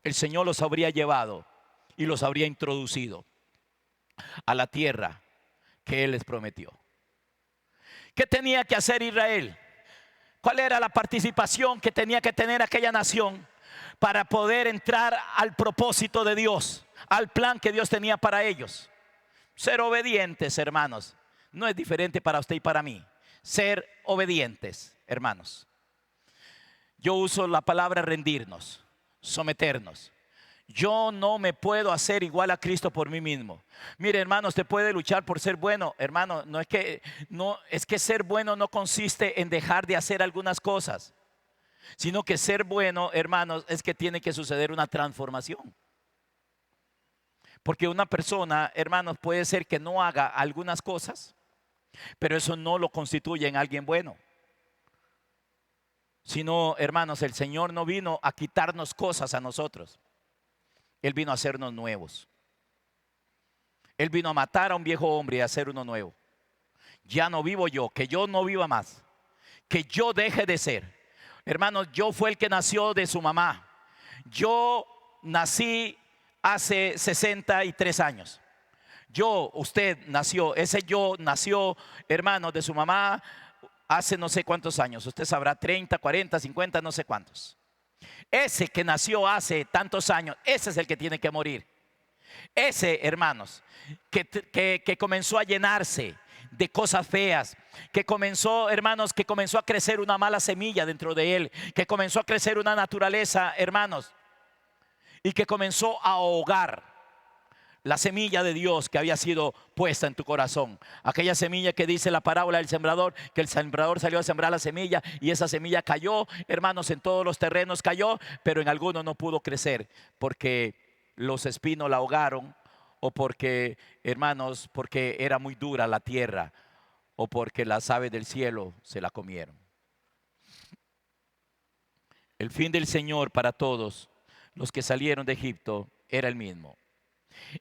el Señor los habría llevado y los habría introducido a la tierra que Él les prometió. ¿Qué tenía que hacer Israel? ¿Cuál era la participación que tenía que tener aquella nación para poder entrar al propósito de Dios, al plan que Dios tenía para ellos? Ser obedientes, hermanos. No es diferente para usted y para mí. Ser obedientes, hermanos. Yo uso la palabra rendirnos, someternos. Yo no me puedo hacer igual a Cristo por mí mismo. Mire, hermano, usted puede luchar por ser bueno, hermano. No es que ser bueno no consiste en dejar de hacer algunas cosas, sino que ser bueno, hermanos, es que tiene que suceder una transformación. Porque una persona, hermanos, puede ser que no haga algunas cosas, pero eso no lo constituye en alguien bueno. Sino, hermanos, el Señor no vino a quitarnos cosas a nosotros. Él vino a hacernos nuevos. Él vino a matar a un viejo hombre y a hacer uno nuevo. Ya no vivo yo, que yo no viva más, que yo deje de ser. Hermanos, yo fue el que nació de su mamá. Yo nací hace 63 años. Usted nació, ese yo nació, hermanos, de su mamá hace no sé cuántos años. Usted sabrá, 30, 40, 50, no sé cuántos. Ese que nació hace tantos años, ese es el que tiene que morir. Ese, hermanos, que comenzó a llenarse de cosas feas, que comenzó, hermanos, que comenzó a crecer una mala semilla dentro de él, que comenzó a crecer una naturaleza, hermanos, y que comenzó a ahogar la semilla de Dios que había sido puesta en tu corazón. Aquella semilla que dice la parábola del sembrador, que el sembrador salió a sembrar la semilla y esa semilla cayó, hermanos, en todos los terrenos cayó, pero en algunos no pudo crecer porque los espinos la ahogaron, o porque, hermanos, porque era muy dura la tierra, o porque las aves del cielo se la comieron. El fin del Señor para todos los que salieron de Egipto era el mismo.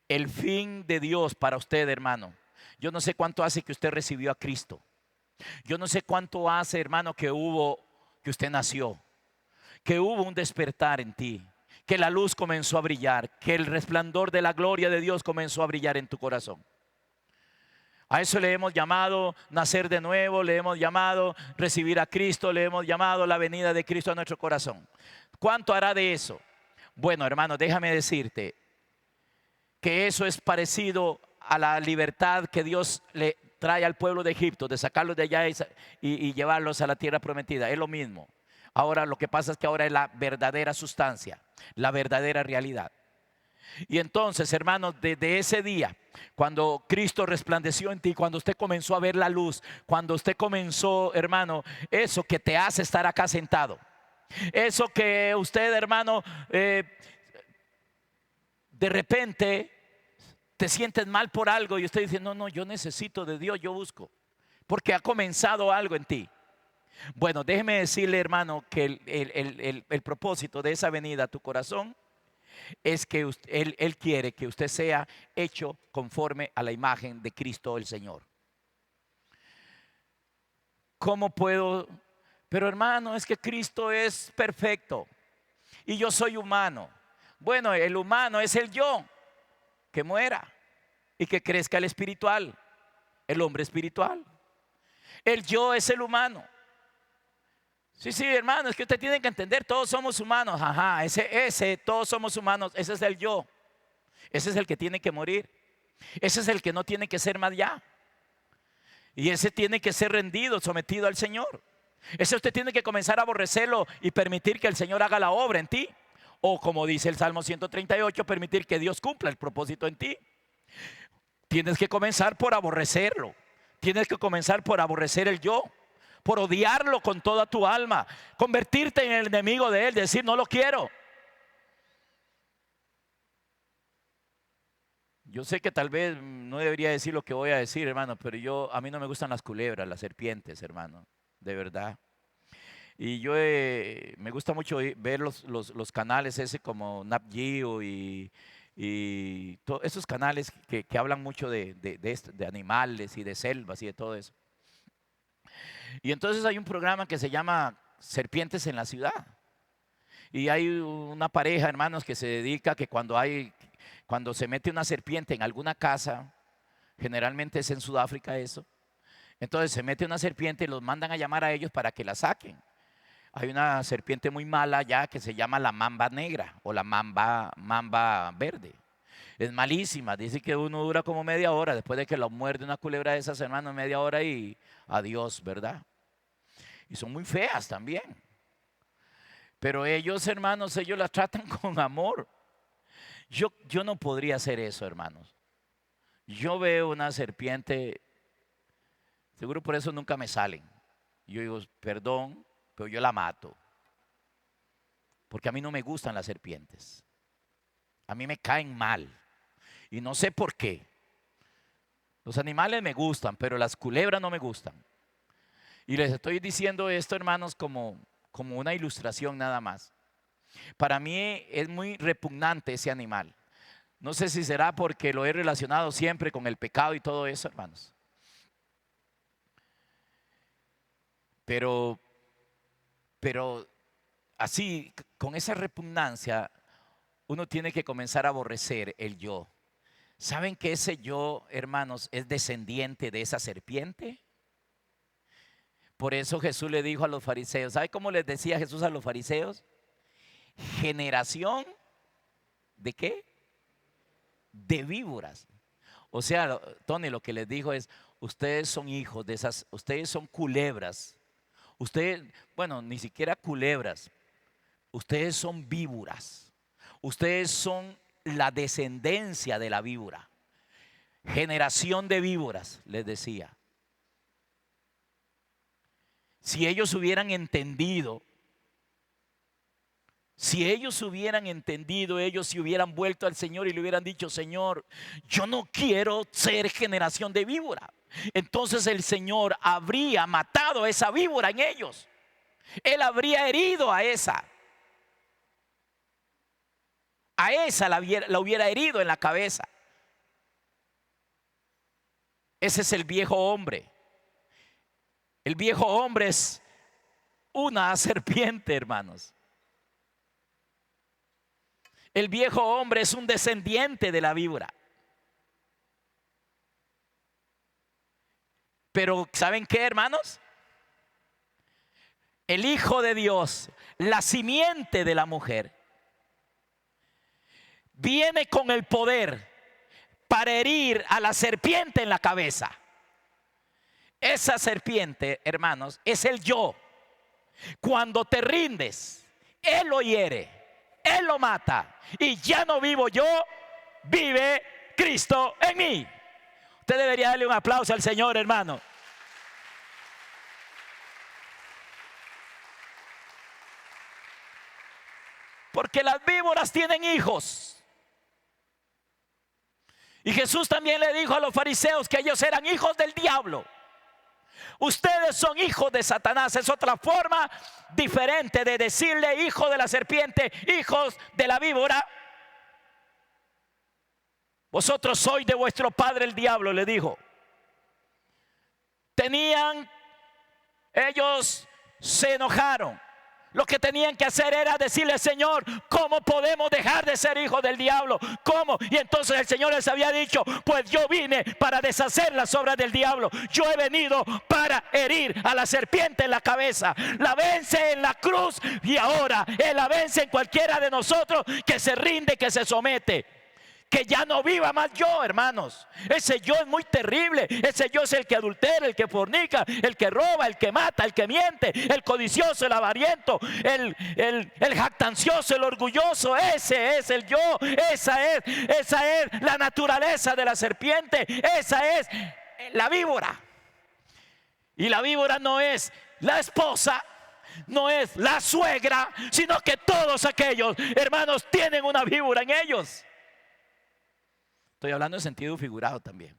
El fin de Dios para usted, hermano. Yo no sé cuánto hace que usted recibió a Cristo. Yo no sé cuánto hace, hermano, que usted nació, que hubo un despertar en ti, que la luz comenzó a brillar, que el resplandor de la gloria de Dios comenzó a brillar en tu corazón. A eso le hemos llamado nacer de nuevo, le hemos llamado recibir a Cristo, le hemos llamado la venida de Cristo a nuestro corazón. ¿Cuánto hará de eso? Bueno, hermano, déjame decirte que eso es parecido a la libertad que Dios le trae al pueblo de Egipto, de sacarlos de allá y llevarlos a la tierra prometida. Es lo mismo. Ahora lo que pasa es que ahora es la verdadera sustancia, la verdadera realidad. Y entonces, hermanos, desde ese día, cuando Cristo resplandeció en ti, cuando usted comenzó a ver la luz, cuando usted comenzó, hermano, eso que te hace estar acá sentado, eso que usted, hermano, de repente te sientes mal por algo y usted dice, no, yo necesito de Dios, yo busco, porque ha comenzado algo en ti. Bueno, déjeme decirle, hermano, que el propósito de esa venida a tu corazón es que él quiere que usted sea hecho conforme a la imagen de Cristo el Señor. ¿Cómo puedo? Pero hermano, es que Cristo es perfecto y yo soy humano. Bueno, el humano es el yo, que muera y que crezca el espiritual, el hombre espiritual. El yo es el humano. Sí, hermano, es que usted tiene que entender, todos somos humanos. Ajá, todos somos humanos, ese es el yo. Ese es el que tiene que morir. Ese es el que no tiene que ser más ya. Y ese tiene que ser rendido, sometido al Señor. Ese usted tiene que comenzar a aborrecerlo y permitir que el Señor haga la obra en ti. O como dice el Salmo 138, permitir que Dios cumpla el propósito en ti. Tienes que comenzar por aborrecerlo. Tienes que comenzar por aborrecer el yo, por odiarlo con toda tu alma, convertirte en el enemigo de él, decir no lo quiero. Yo sé que tal vez no debería decir lo que voy a decir, hermano, pero a mí no me gustan las culebras, las serpientes, hermano, de verdad. Y me gusta mucho ver los canales ese como Nat Geo y esos canales que hablan mucho de animales y de selvas y de todo eso. Y entonces hay un programa que se llama Serpientes en la Ciudad. Y hay una pareja, hermanos, que se dedica a que cuando se mete una serpiente en alguna casa, generalmente es en Sudáfrica eso, entonces se mete una serpiente y los mandan a llamar a ellos para que la saquen. Hay una serpiente muy mala ya que se llama la mamba negra o la mamba verde. Es malísima, dice que uno dura como media hora después de que lo muerde una culebra de esas, hermanos, media hora y adiós, ¿verdad? Y son muy feas también. Pero ellos, hermanos, ellos las tratan con amor. Yo no podría hacer eso, hermanos. Yo veo una serpiente, seguro por eso nunca me salen. Yo digo, perdón, pero yo la mato. Porque a mí no me gustan las serpientes. A mí me caen mal. Y no sé por qué. Los animales me gustan, pero las culebras no me gustan. Y les estoy diciendo esto, hermanos, como una ilustración nada más. Para mí es muy repugnante ese animal. No sé si será porque lo he relacionado siempre con el pecado y todo eso, hermanos. Pero así, con esa repugnancia, uno tiene que comenzar a aborrecer el yo. ¿Saben que ese yo, hermanos, es descendiente de esa serpiente? Por eso Jesús le dijo a los fariseos, ¿sabe cómo les decía Jesús a los fariseos? Generación ¿de qué? De víboras. O sea, Tony, lo que les dijo es, ustedes son hijos de esas, ustedes son culebras. Ustedes, bueno, ni siquiera culebras. Ustedes son víboras. Ustedes son la descendencia de la víbora. Generación de víboras, les decía. Si ellos hubieran entendido, ellos se hubieran vuelto al Señor y le hubieran dicho, Señor, yo no quiero ser generación de víbora. Entonces el Señor habría matado a esa víbora en ellos. Él habría herido a esa. A esa la hubiera herido en la cabeza. Ese es el viejo hombre. El viejo hombre es una serpiente, hermanos. El viejo hombre es un descendiente de la víbora. Pero ¿saben qué, hermanos? El Hijo de Dios, la simiente de la mujer, viene con el poder para herir a la serpiente en la cabeza. Esa serpiente, hermanos, es el yo. Cuando te rindes, Él lo hiere, Él lo mata. Y ya no vivo yo, vive Cristo en mí. Usted debería darle un aplauso al Señor, hermano. Porque las víboras tienen hijos. Y Jesús también le dijo a los fariseos que ellos eran hijos del diablo. Ustedes son hijos de Satanás. Es otra forma diferente de decirle hijo de la serpiente, hijos de la víbora. Vosotros sois de vuestro padre el diablo, le dijo. Ellos se enojaron. Lo que tenían que hacer era decirle, Señor, ¿cómo podemos dejar de ser hijos del diablo? ¿Cómo? Y entonces el Señor les había dicho, pues yo vine para deshacer las obras del diablo. Yo he venido para herir a la serpiente en la cabeza. La vence en la cruz y ahora Él la vence en cualquiera de nosotros que se rinde, que se somete. Que ya no viva más yo, hermanos. Ese yo es muy terrible. Ese yo es el que adultera, el que fornica, el que roba, el que mata, el que miente, el codicioso, el avariento, el jactancioso, el orgulloso. Ese es el yo. Esa es la naturaleza de la serpiente. Esa es la víbora. Y la víbora no es la esposa, no es la suegra, sino que todos aquellos hermanos tienen una víbora en ellos. Estoy hablando en sentido figurado también.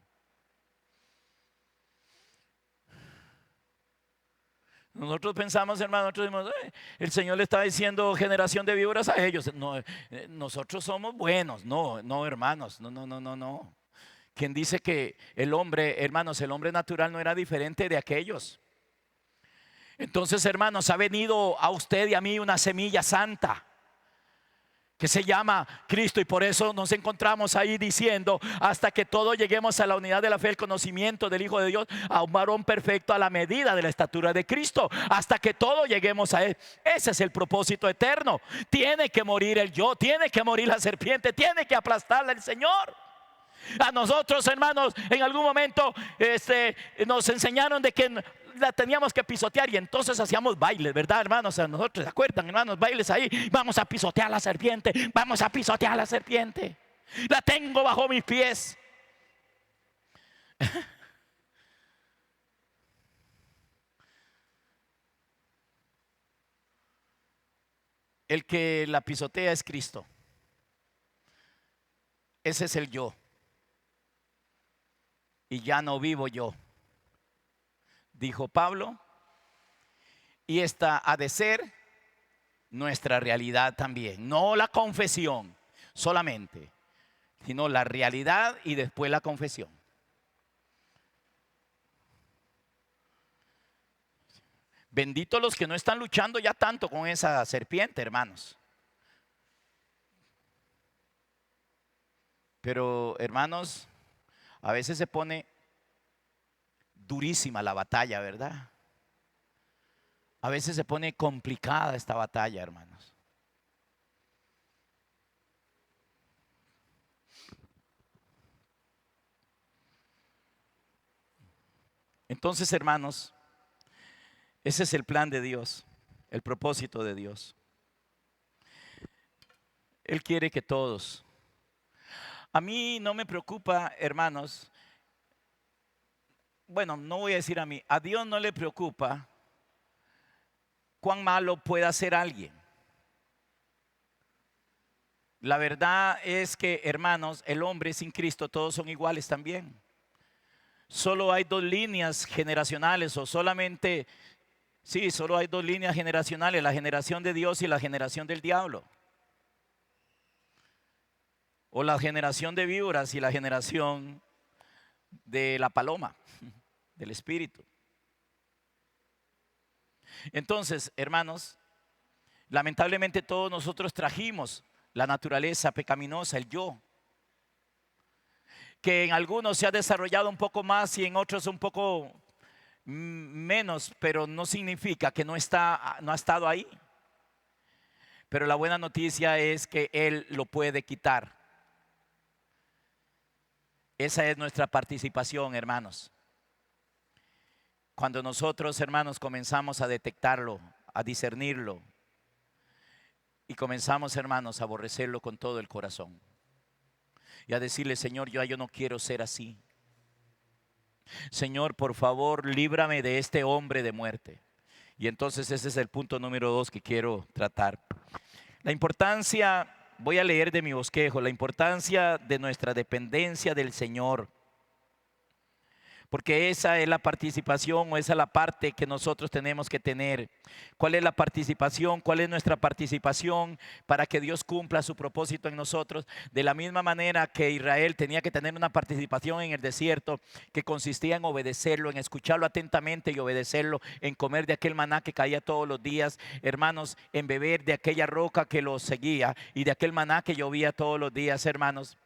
Nosotros pensamos, hermanos, nosotros decimos, el Señor le está diciendo generación de víboras a ellos. No, nosotros somos buenos. No, hermanos, no. Quien dice que el hombre, hermanos, el hombre natural no era diferente de aquellos. Entonces, hermanos, ha venido a usted y a mí una semilla santa que se llama Cristo, y por eso nos encontramos ahí diciendo: hasta que todos lleguemos a la unidad de la fe, el conocimiento del Hijo de Dios, a un varón perfecto a la medida de la estatura de Cristo. Hasta que todos lleguemos a Él. Ese es el propósito eterno. Tiene que morir el yo, tiene que morir la serpiente, tiene que aplastarla el Señor. A nosotros, hermanos, en algún momento nos enseñaron de que la teníamos que pisotear, y entonces hacíamos bailes, ¿verdad, hermanos? A nosotros, ¿se acuerdan, hermanos? Bailes ahí. Vamos a pisotear la serpiente, vamos a pisotear la serpiente. La tengo bajo mis pies. El que la pisotea es Cristo. Ese es el yo. Y ya no vivo yo, dijo Pablo, y esta ha de ser nuestra realidad también. No la confesión solamente, sino la realidad y después la confesión. Benditos los que no están luchando ya tanto con esa serpiente, hermanos. Pero, hermanos, a veces se pone durísima la batalla, ¿verdad? A veces se pone complicada esta batalla, hermanos. Entonces, hermanos, ese es el plan de Dios, el propósito de Dios. Él quiere que todos. A mí no me preocupa, hermanos. Bueno, no voy a decir a mí. A Dios no le preocupa cuán malo pueda ser alguien. La verdad es que, hermanos, el hombre sin Cristo todos son iguales también. Solo hay dos líneas generacionales, o solamente, sí, solo hay dos líneas generacionales: la generación de Dios y la generación del diablo. O la generación de víboras y la generación de la paloma, del espíritu. Entonces, hermanos, lamentablemente todos nosotros trajimos la naturaleza pecaminosa, el yo, que en algunos se ha desarrollado un poco más y en otros un poco menos, pero no significa que no ha estado ahí. Pero la buena noticia es que Él lo puede quitar. Esa es nuestra participación, hermanos. Cuando nosotros, hermanos, comenzamos a detectarlo, a discernirlo, y comenzamos, hermanos, a aborrecerlo con todo el corazón, y a decirle: Señor, yo no quiero ser así. Señor, por favor, líbrame de este hombre de muerte. Y entonces ese es el punto número 2 que quiero tratar. La importancia, voy a leer de mi bosquejo, la importancia de nuestra dependencia del Señor. Porque esa es la participación, o esa es la parte que nosotros tenemos que tener. ¿Cuál es la participación? ¿Cuál es nuestra participación para que Dios cumpla su propósito en nosotros? De la misma manera que Israel tenía que tener una participación en el desierto, que consistía en obedecerlo, en escucharlo atentamente y obedecerlo, en comer de aquel maná que caía todos los días, hermanos, en beber de aquella roca que los seguía y de aquel maná que llovía todos los días, hermanos.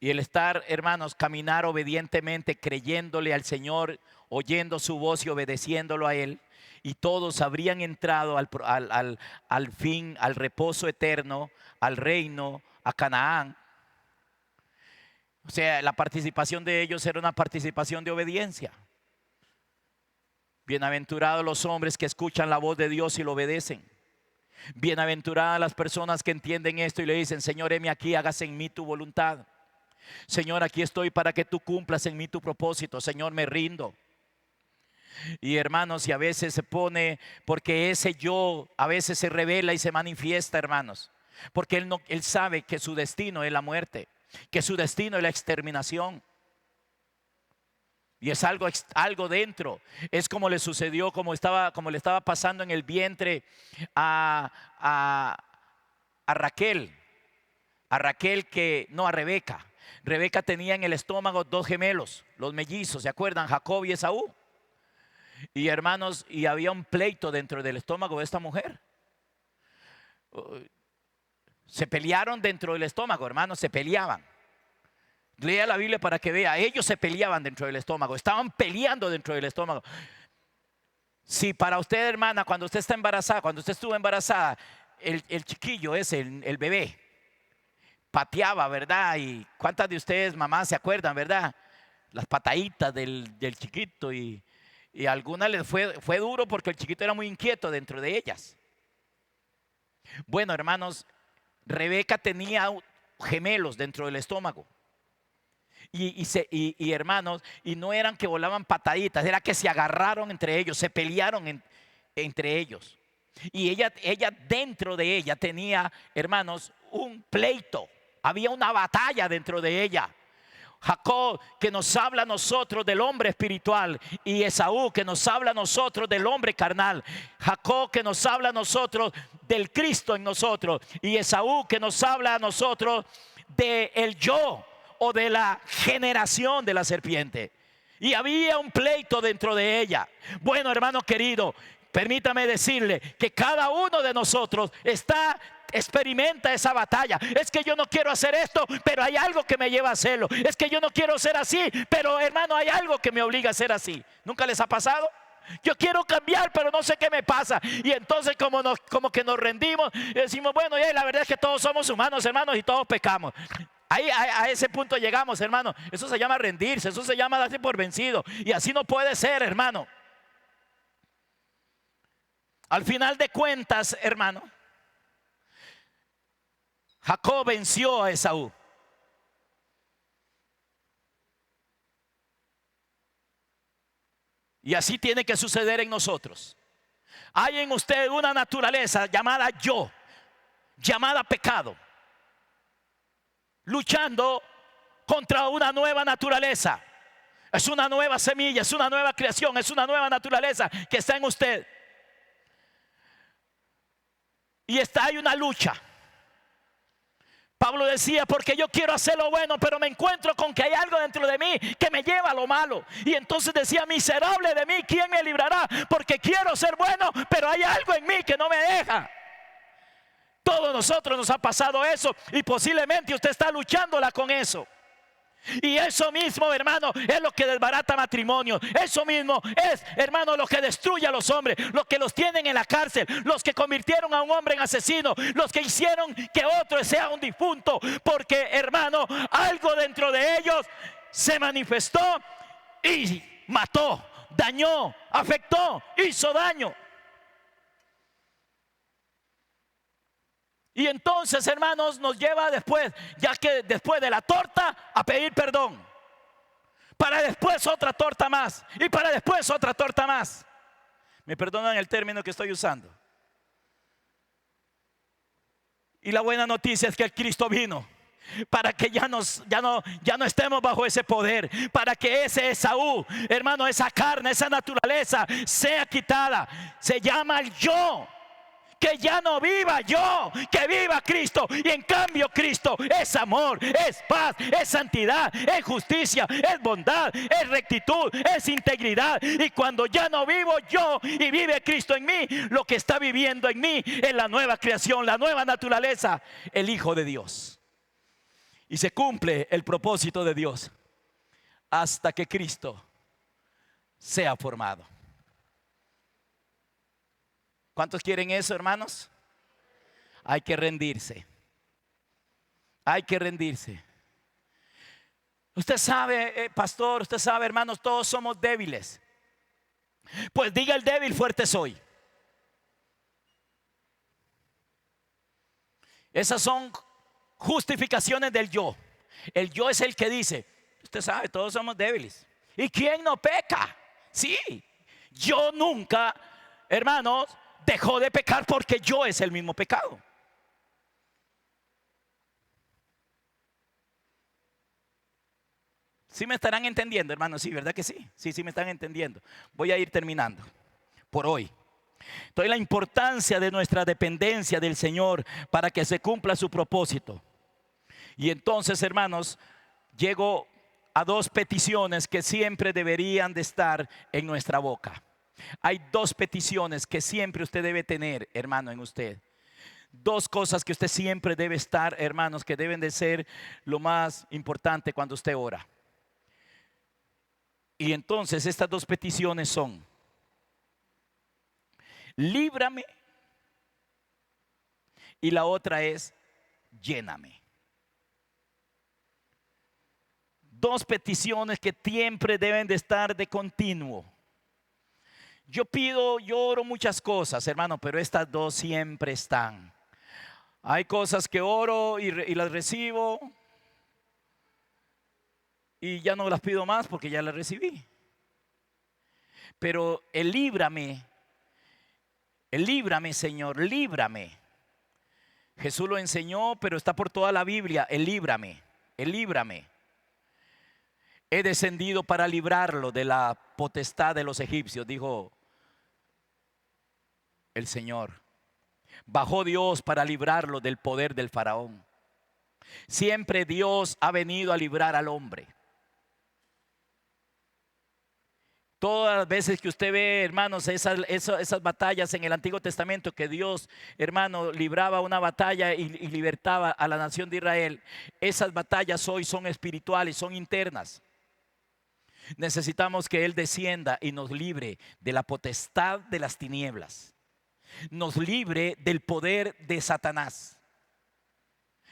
Y el estar, hermanos, caminar obedientemente, creyéndole al Señor, oyendo su voz y obedeciéndolo a Él. Y todos habrían entrado al fin, al reposo eterno, al reino, a Canaán. O sea, la participación de ellos era una participación de obediencia. Bienaventurados los hombres que escuchan la voz de Dios y lo obedecen. Bienaventuradas las personas que entienden esto y le dicen: Señor, heme aquí, hágase en mí tu voluntad. Señor, aquí estoy para que tú cumplas en mí tu propósito. Señor, me rindo. Y hermanos, y a veces se pone, porque ese yo a veces se revela y se manifiesta, hermanos, porque él sabe que su destino es la muerte, que su destino es la exterminación. Y es algo dentro. Es como le sucedió, como le estaba pasando en el vientre a, a Raquel. A Rebeca. Rebeca tenía en el estómago 2 gemelos, los mellizos, ¿se acuerdan? Jacob y Esaú. Y hermanos, y había un pleito dentro del estómago de esta mujer. Se pelearon dentro del estómago, hermanos, se peleaban. Lea la Biblia para que vea, ellos se peleaban dentro del estómago, estaban peleando dentro del estómago. Si para usted, hermana, cuando usted está embarazada, cuando usted estuvo embarazada, el chiquillo ese, el bebé, pateaba, ¿verdad? Y cuántas de ustedes, mamás, se acuerdan, ¿verdad? Las pataditas del chiquito, y a algunas les fue duro porque el chiquito era muy inquieto dentro de ellas. Bueno, hermanos, Rebeca tenía gemelos dentro del estómago. Y hermanos, y no eran que volaban pataditas, era que se agarraron entre ellos, se pelearon entre ellos. Y ella dentro de ella tenía, hermanos, un pleito, había una batalla dentro de ella. Jacob, que nos habla a nosotros del hombre espiritual, y Esaú, que nos habla a nosotros del hombre carnal. Jacob, que nos habla a nosotros del Cristo en nosotros, y Esaú, que nos habla a nosotros del yo o de la generación de la serpiente. Y había un pleito dentro de ella. Bueno, hermano querido, permítame decirle que cada uno de nosotros experimenta esa batalla. Es que yo no quiero hacer esto, pero hay algo que me lleva a hacerlo. Es que yo no quiero ser así, pero hermano, hay algo que me obliga a ser así. ¿Nunca les ha pasado? Yo quiero cambiar, pero no sé qué me pasa. Y entonces como que nos rendimos y decimos: bueno, la verdad es que todos somos humanos, hermanos, y todos pecamos. Ahí, a ese punto llegamos, hermano. Eso se llama rendirse, eso se llama darse por vencido. Y así no puede ser, hermano. Al final de cuentas, hermano, Jacob venció a Esaú. Y así tiene que suceder en nosotros. Hay en usted una naturaleza llamada yo, llamada pecado, luchando contra una nueva naturaleza. Es una nueva semilla, es una nueva creación, es una nueva naturaleza que está en usted. Y hay una lucha. Pablo decía: porque yo quiero hacer lo bueno, pero me encuentro con que hay algo dentro de mí que me lleva a lo malo. Y entonces decía: miserable de mí, ¿quién me librará? Porque quiero ser bueno, pero hay algo en mí que no me deja. Todos nosotros nos ha pasado eso, y posiblemente usted está luchándola con eso. Y eso mismo, hermano, es lo que desbarata matrimonios. Eso mismo es, hermano, lo que destruye a los hombres, los que los tienen en la cárcel, los que convirtieron a un hombre en asesino, los que hicieron que otro sea un difunto. Porque, hermano, algo dentro de ellos se manifestó y mató, dañó, afectó, hizo daño. Y entonces, hermanos, nos lleva después, ya que después de la torta, a pedir perdón. Para después otra torta más. Y para después otra torta más. Me perdonan el término que estoy usando. Y la buena noticia es que el Cristo vino para que ya no estemos bajo ese poder, para que ese Esaú, hermano, esa carne, esa naturaleza sea quitada. Se llama el yo. Que ya no viva yo, que viva Cristo. Y en cambio Cristo es amor, es paz, es santidad, es justicia, es bondad, es rectitud, es integridad. Y cuando ya no vivo yo y vive Cristo en mí, lo que está viviendo en mí es la nueva creación, la nueva naturaleza, el Hijo de Dios. Y se cumple el propósito de Dios hasta que Cristo sea formado. ¿Cuántos quieren eso, hermanos? Hay que rendirse. Hay que rendirse. Usted sabe, pastor, usted sabe, hermanos, todos somos débiles. Pues diga el débil, fuerte soy. Esas son justificaciones del yo. El yo es el que dice, usted sabe, todos somos débiles. ¿Y quién no peca? Sí, yo nunca, hermanos, dejó de pecar porque yo es el mismo pecado. ¿Sí me estarán entendiendo, hermanos? Sí, ¿verdad que sí? Sí me están entendiendo. Voy a ir terminando por hoy. Entonces, la importancia de nuestra dependencia del Señor para que se cumpla su propósito. Y entonces, hermanos, llego a dos peticiones que siempre deberían de estar en nuestra boca. Hay dos peticiones que siempre usted debe tener, hermano, en usted. Dos cosas que usted siempre debe estar, hermanos, que deben de ser lo más importante cuando usted ora. Y entonces estas dos peticiones son: líbrame, y la otra es: lléname. Dos peticiones que siempre deben de estar de continuo. Yo oro muchas cosas, hermano, pero estas dos siempre están. Hay cosas que oro y las recibo y ya no las pido más porque ya las recibí. Pero el líbrame, Señor, líbrame. Jesús lo enseñó, pero está por toda la Biblia, el líbrame. He descendido para librarlo de la potestad de los egipcios, dijo el Señor. Bajó Dios para librarlo del poder del faraón. Siempre Dios ha venido a librar al hombre. Todas las veces que usted ve, hermanos, esas batallas en el Antiguo Testamento, que Dios, hermano, libraba una batalla y libertaba a la nación de Israel, esas batallas hoy son espirituales, son internas. Necesitamos que Él descienda y nos libre de la potestad de las tinieblas, nos libre del poder de Satanás,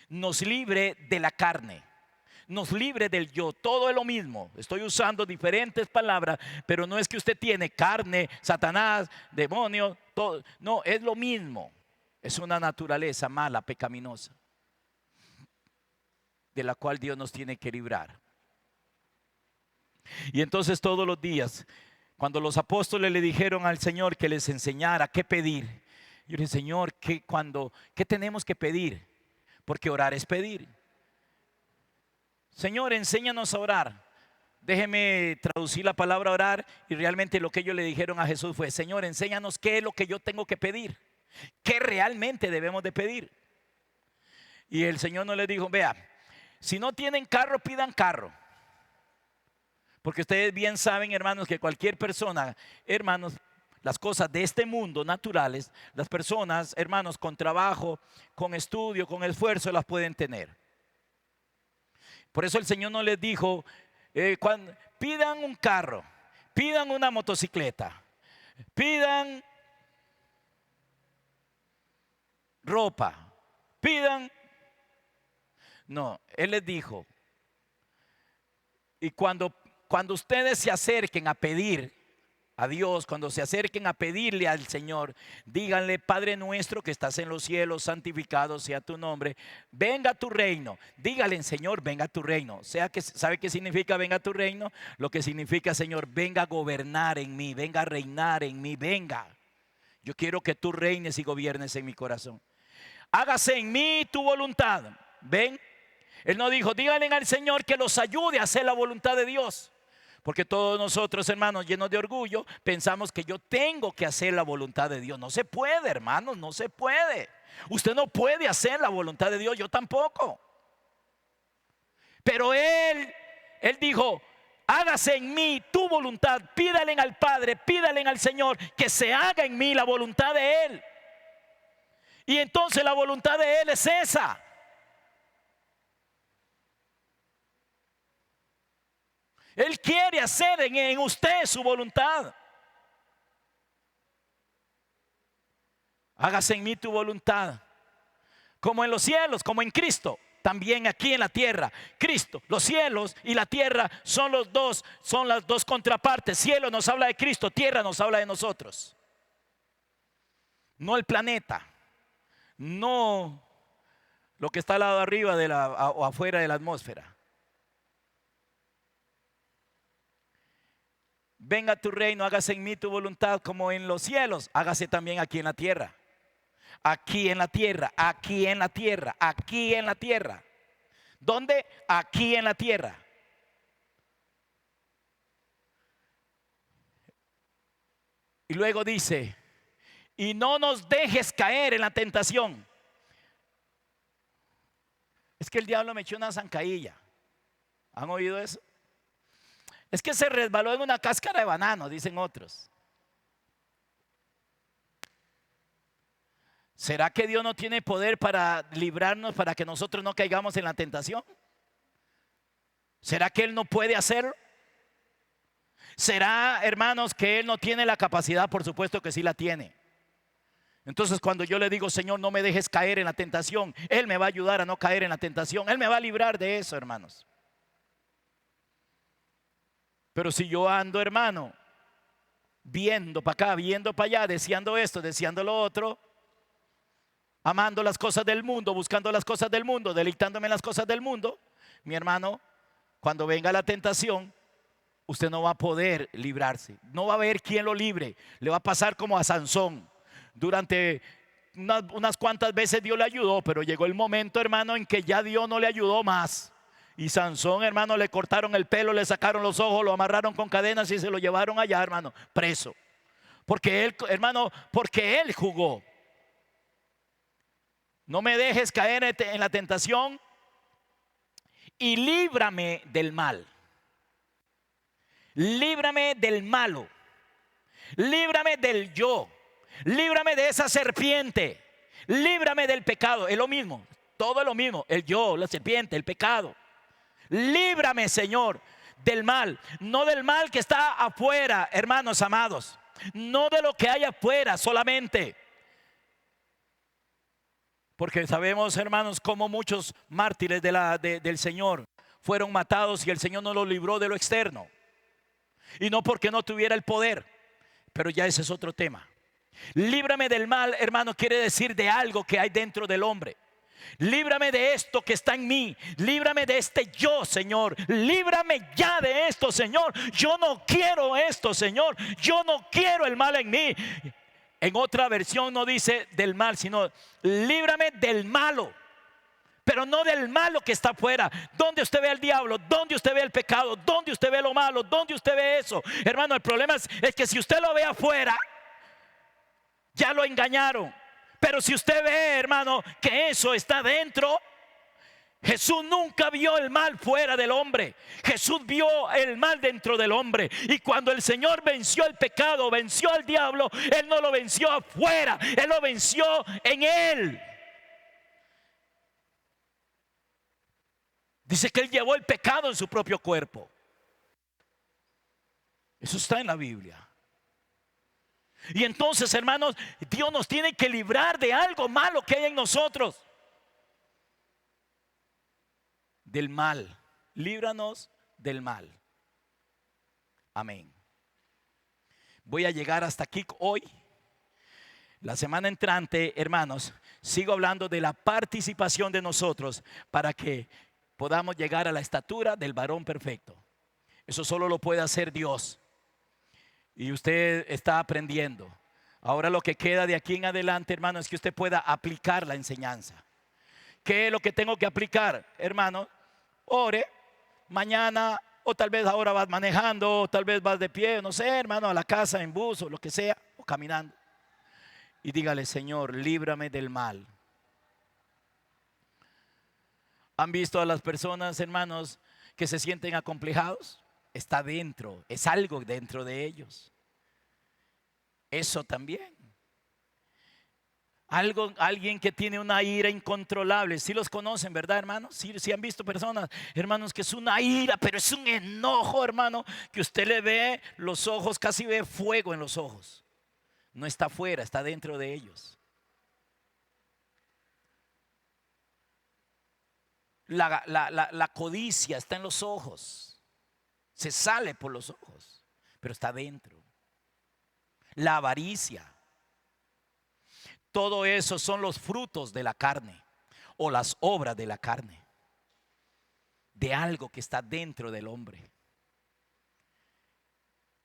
nos libre de la carne, nos libre del yo. Todo es lo mismo. Estoy usando diferentes palabras, pero no es que usted tiene carne, Satanás, demonios, todo. No, es lo mismo. Es una naturaleza mala, pecaminosa, de la cual Dios nos tiene que librar. Y entonces todos los días, cuando los apóstoles le dijeron al Señor que les enseñara qué pedir, yo le dije: Señor, ¿qué tenemos que pedir? Porque orar es pedir. Señor, enséñanos a orar. Déjeme traducir la palabra orar, y realmente lo que ellos le dijeron a Jesús fue: Señor, enséñanos qué es lo que yo tengo que pedir, qué realmente debemos de pedir. Y el Señor no les dijo: vea, si no tienen carro, pidan carro. Porque ustedes bien saben, hermanos, que cualquier persona, hermanos, las cosas de este mundo naturales, las personas, hermanos, con trabajo, con estudio, con esfuerzo, las pueden tener. Por eso el Señor no les dijo: pidan un carro, pidan una motocicleta, pidan ropa, pidan. No, Él les dijo: y cuando ustedes se acerquen a pedir a Dios, cuando se acerquen a pedirle al Señor, díganle: Padre nuestro que estás en los cielos, santificado sea tu nombre, venga tu reino. Díganle: Señor, venga tu reino. ¿Sabe qué significa venga tu reino? Lo que significa: Señor, venga a gobernar en mí, venga a reinar en mí, venga. Yo quiero que tú reines y gobiernes en mi corazón. Hágase en mí tu voluntad. ¿Ven? Él no dijo: díganle al Señor que los ayude a hacer la voluntad de Dios. Porque todos nosotros, hermanos, llenos de orgullo, pensamos que yo tengo que hacer la voluntad de Dios. No se puede, hermanos, no se puede. Usted no puede hacer la voluntad de Dios, yo tampoco. Pero Él dijo: hágase en mí tu voluntad. Pídale al Padre, pídale al Señor que se haga en mí la voluntad de Él. Y entonces la voluntad de Él es esa. Él quiere hacer en usted su voluntad. Hágase en mí tu voluntad, como en los cielos, como en Cristo. también aquí en la tierra. Cristo, los cielos y la tierra son las dos contrapartes. Cielo nos habla de Cristo, tierra nos habla de nosotros. No el planeta, no lo que está al lado arriba o afuera de la atmósfera. Venga tu reino, hágase en mí tu voluntad como en los cielos, hágase también aquí en la tierra. Aquí en la tierra, aquí en la tierra, aquí en la tierra. ¿Dónde? Aquí en la tierra. Y luego dice, y no nos dejes caer en la tentación. Es que el diablo me echó una zancadilla. ¿Han oído eso? Es que se resbaló en una cáscara de banano, dicen otros. ¿Será que Dios no tiene poder para librarnos, para que nosotros no caigamos en la tentación? ¿Será que Él no puede hacerlo? ¿Será, hermanos, que Él no tiene la capacidad? Por supuesto que sí la tiene. Entonces cuando yo le digo, Señor, no me dejes caer en la tentación, Él me va a ayudar a no caer en la tentación. Él me va a librar de eso, hermanos. Pero si yo ando, hermano, viendo para acá, viendo para allá, deseando esto, deseando lo otro, amando las cosas del mundo, buscando las cosas del mundo, deleitándome en las cosas del mundo, mi hermano, cuando venga la tentación, usted no va a poder librarse. No va a haber quien lo libre. Le va a pasar como a Sansón. Durante unas cuantas veces Dios le ayudó, pero llegó el momento, hermano, en que ya Dios no le ayudó más. Y Sansón, hermano, le cortaron el pelo, le sacaron los ojos, lo amarraron con cadenas y se lo llevaron allá, hermano, preso. Porque él, hermano, porque él jugó. No me dejes caer en la tentación y líbrame del mal. Líbrame del malo. Líbrame del yo. Líbrame de esa serpiente. Líbrame del pecado. Es lo mismo. Todo es lo mismo. El yo, la serpiente, el pecado. Líbrame, Señor, del mal. No del mal que está afuera, hermanos amados. No de lo que hay afuera solamente. Porque sabemos, hermanos, cómo muchos mártires del Señor fueron matados y el Señor no los libró de lo externo. Y no porque no tuviera el poder, pero ya ese es otro tema. Líbrame del mal, hermano, quiere decir de algo que hay dentro del hombre. Líbrame de esto que está en mí. Líbrame de este yo, Señor. Líbrame ya de esto, Señor. Yo no quiero esto, Señor. Yo no quiero el mal en mí. En otra versión no dice del mal, sino líbrame del malo. Pero no del malo que está afuera. Donde usted ve al diablo, donde usted ve el pecado, donde usted ve lo malo, donde usted ve eso. Hermano, el problema es que si usted lo ve afuera, ya lo engañaron. Pero si usted ve, hermano, que eso está dentro, Jesús nunca vio el mal fuera del hombre. Jesús vio el mal dentro del hombre. Y cuando el Señor venció el pecado, venció al diablo, Él no lo venció afuera, Él lo venció en Él. Dice que Él llevó el pecado en su propio cuerpo. Eso está en la Biblia. Y entonces, hermanos, Dios nos tiene que librar de algo malo que hay en nosotros. Del mal. Líbranos del mal. Amén. Voy a llegar hasta aquí hoy. La semana entrante, hermanos, sigo hablando de la participación de nosotros para que podamos llegar a la estatura del varón perfecto. Eso solo lo puede hacer Dios. Y usted está aprendiendo. Ahora lo que queda de aquí en adelante, hermano, es que usted pueda aplicar la enseñanza. ¿Qué es lo que tengo que aplicar, hermano? Ore mañana, o tal vez ahora vas manejando, o tal vez vas de pie, no sé, hermano, a la casa en bus o lo que sea, o caminando. Y dígale, Señor, líbrame del mal. ¿Han visto a las personas, hermanos, que se sienten acomplejados? Está dentro, es algo dentro de ellos. Eso también. Alguien que tiene una ira incontrolable. Si los conocen, ¿verdad, hermanos? Si han visto personas, hermanos, que es una ira, pero es un enojo, hermano, que usted le ve los ojos, casi ve fuego en los ojos. No está afuera, está dentro de ellos. La codicia está en los ojos, se sale por los ojos, pero está dentro. La avaricia, todo eso son los frutos de la carne o las obras de la carne, de algo que está dentro del hombre.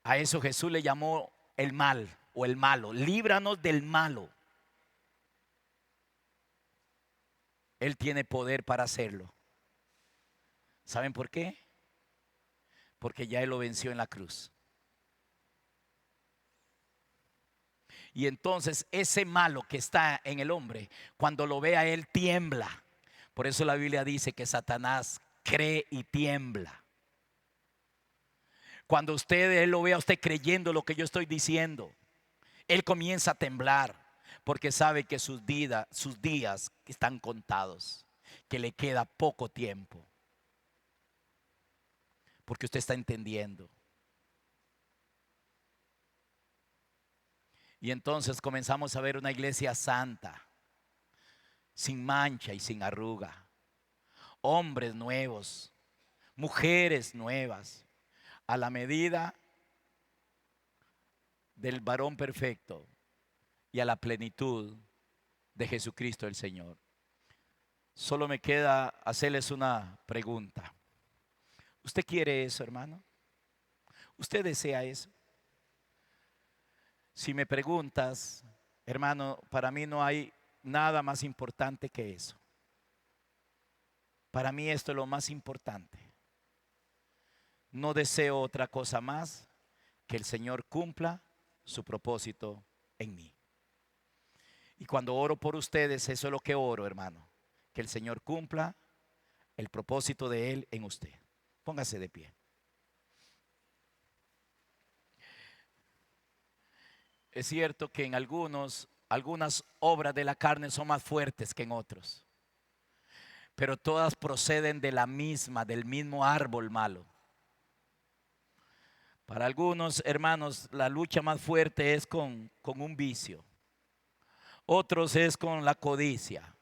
A eso Jesús le llamó el mal o el malo. Líbranos del malo. Él tiene poder para hacerlo. ¿Saben por qué? Porque ya Él lo venció en la cruz. Y entonces ese malo que está en el hombre, cuando lo ve a él, tiembla. Por eso la Biblia dice que Satanás cree y tiembla. Cuando él lo ve a usted creyendo lo que yo estoy diciendo, él comienza a temblar, porque sabe que sus días están contados, que le queda poco tiempo. Porque usted está entendiendo. Y entonces comenzamos a ver una iglesia santa, sin mancha y sin arruga. Hombres nuevos, mujeres nuevas, a la medida del varón perfecto y a la plenitud de Jesucristo el Señor. Solo me queda hacerles una pregunta. ¿Usted quiere eso, hermano? ¿Usted desea eso? Si me preguntas, hermano, para mí no hay nada más importante que eso. Para mí esto es lo más importante. No deseo otra cosa más que el Señor cumpla su propósito en mí. Y cuando oro por ustedes, eso es lo que oro, hermano. Que el Señor cumpla el propósito de Él en usted. Póngase de pie. Es cierto que en algunas obras de la carne son más fuertes que en otros, pero todas proceden del mismo árbol malo. Para algunos hermanos la lucha más fuerte es con un vicio, otros es con la codicia,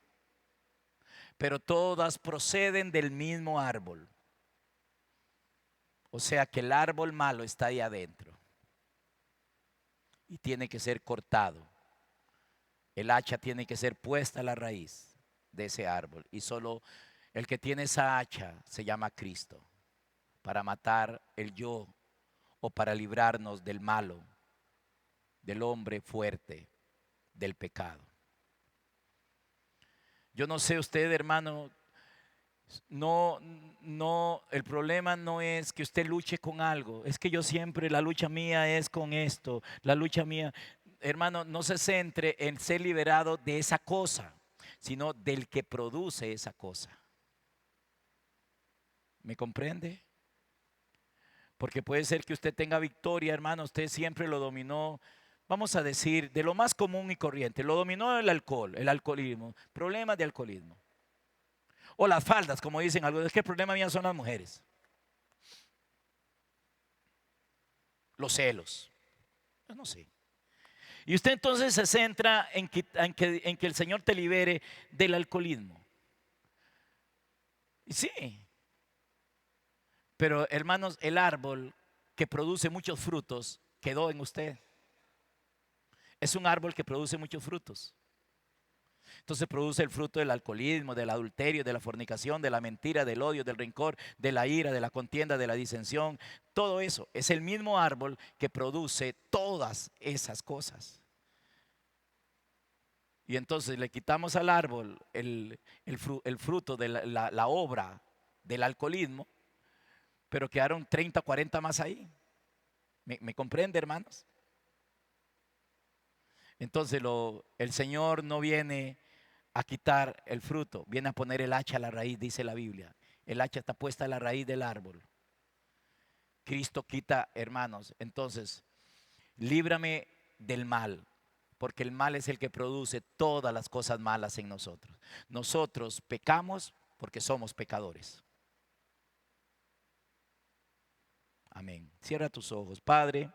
pero todas proceden del mismo árbol. O sea que el árbol malo está ahí adentro y tiene que ser cortado. El hacha tiene que ser puesta a la raíz de ese árbol. Y solo el que tiene esa hacha se llama Cristo, para matar el yo o para librarnos del malo, del hombre fuerte, del pecado. Yo no sé usted, hermano, el problema no es que usted luche con algo. Es que yo siempre, la lucha mía es con esto, la lucha mía. Hermano, no se centre en ser liberado de esa cosa, sino del que produce esa cosa. ¿Me comprende? Porque puede ser que usted tenga victoria, hermano, usted siempre lo dominó. Vamos a decir, de lo más común y corriente, lo dominó el alcohol, el alcoholismo, problemas de alcoholismo. O las faldas, como dicen algunos, es que el problema mío son las mujeres. Los celos, yo no sé. Y usted entonces se centra en que el Señor te libere del alcoholismo. Y sí, pero hermanos, el árbol que produce muchos frutos quedó en usted. Es un árbol que produce muchos frutos. Entonces produce el fruto del alcoholismo, del adulterio, de la fornicación, de la mentira, del odio, del rencor, de la ira, de la contienda, de la disensión. Todo eso es el mismo árbol que produce todas esas cosas. Y entonces le quitamos al árbol el fruto de la obra del alcoholismo, pero quedaron 30, 40 más ahí. ¿Me comprende, hermanos? Entonces el Señor no viene a quitar el fruto, viene a poner el hacha a la raíz, dice la Biblia. El hacha está puesta a la raíz del árbol. Cristo quita, hermanos. Entonces, líbrame del mal, porque el mal es el que produce todas las cosas malas en nosotros. Nosotros pecamos porque somos pecadores. Amén. Cierra tus ojos, Padre.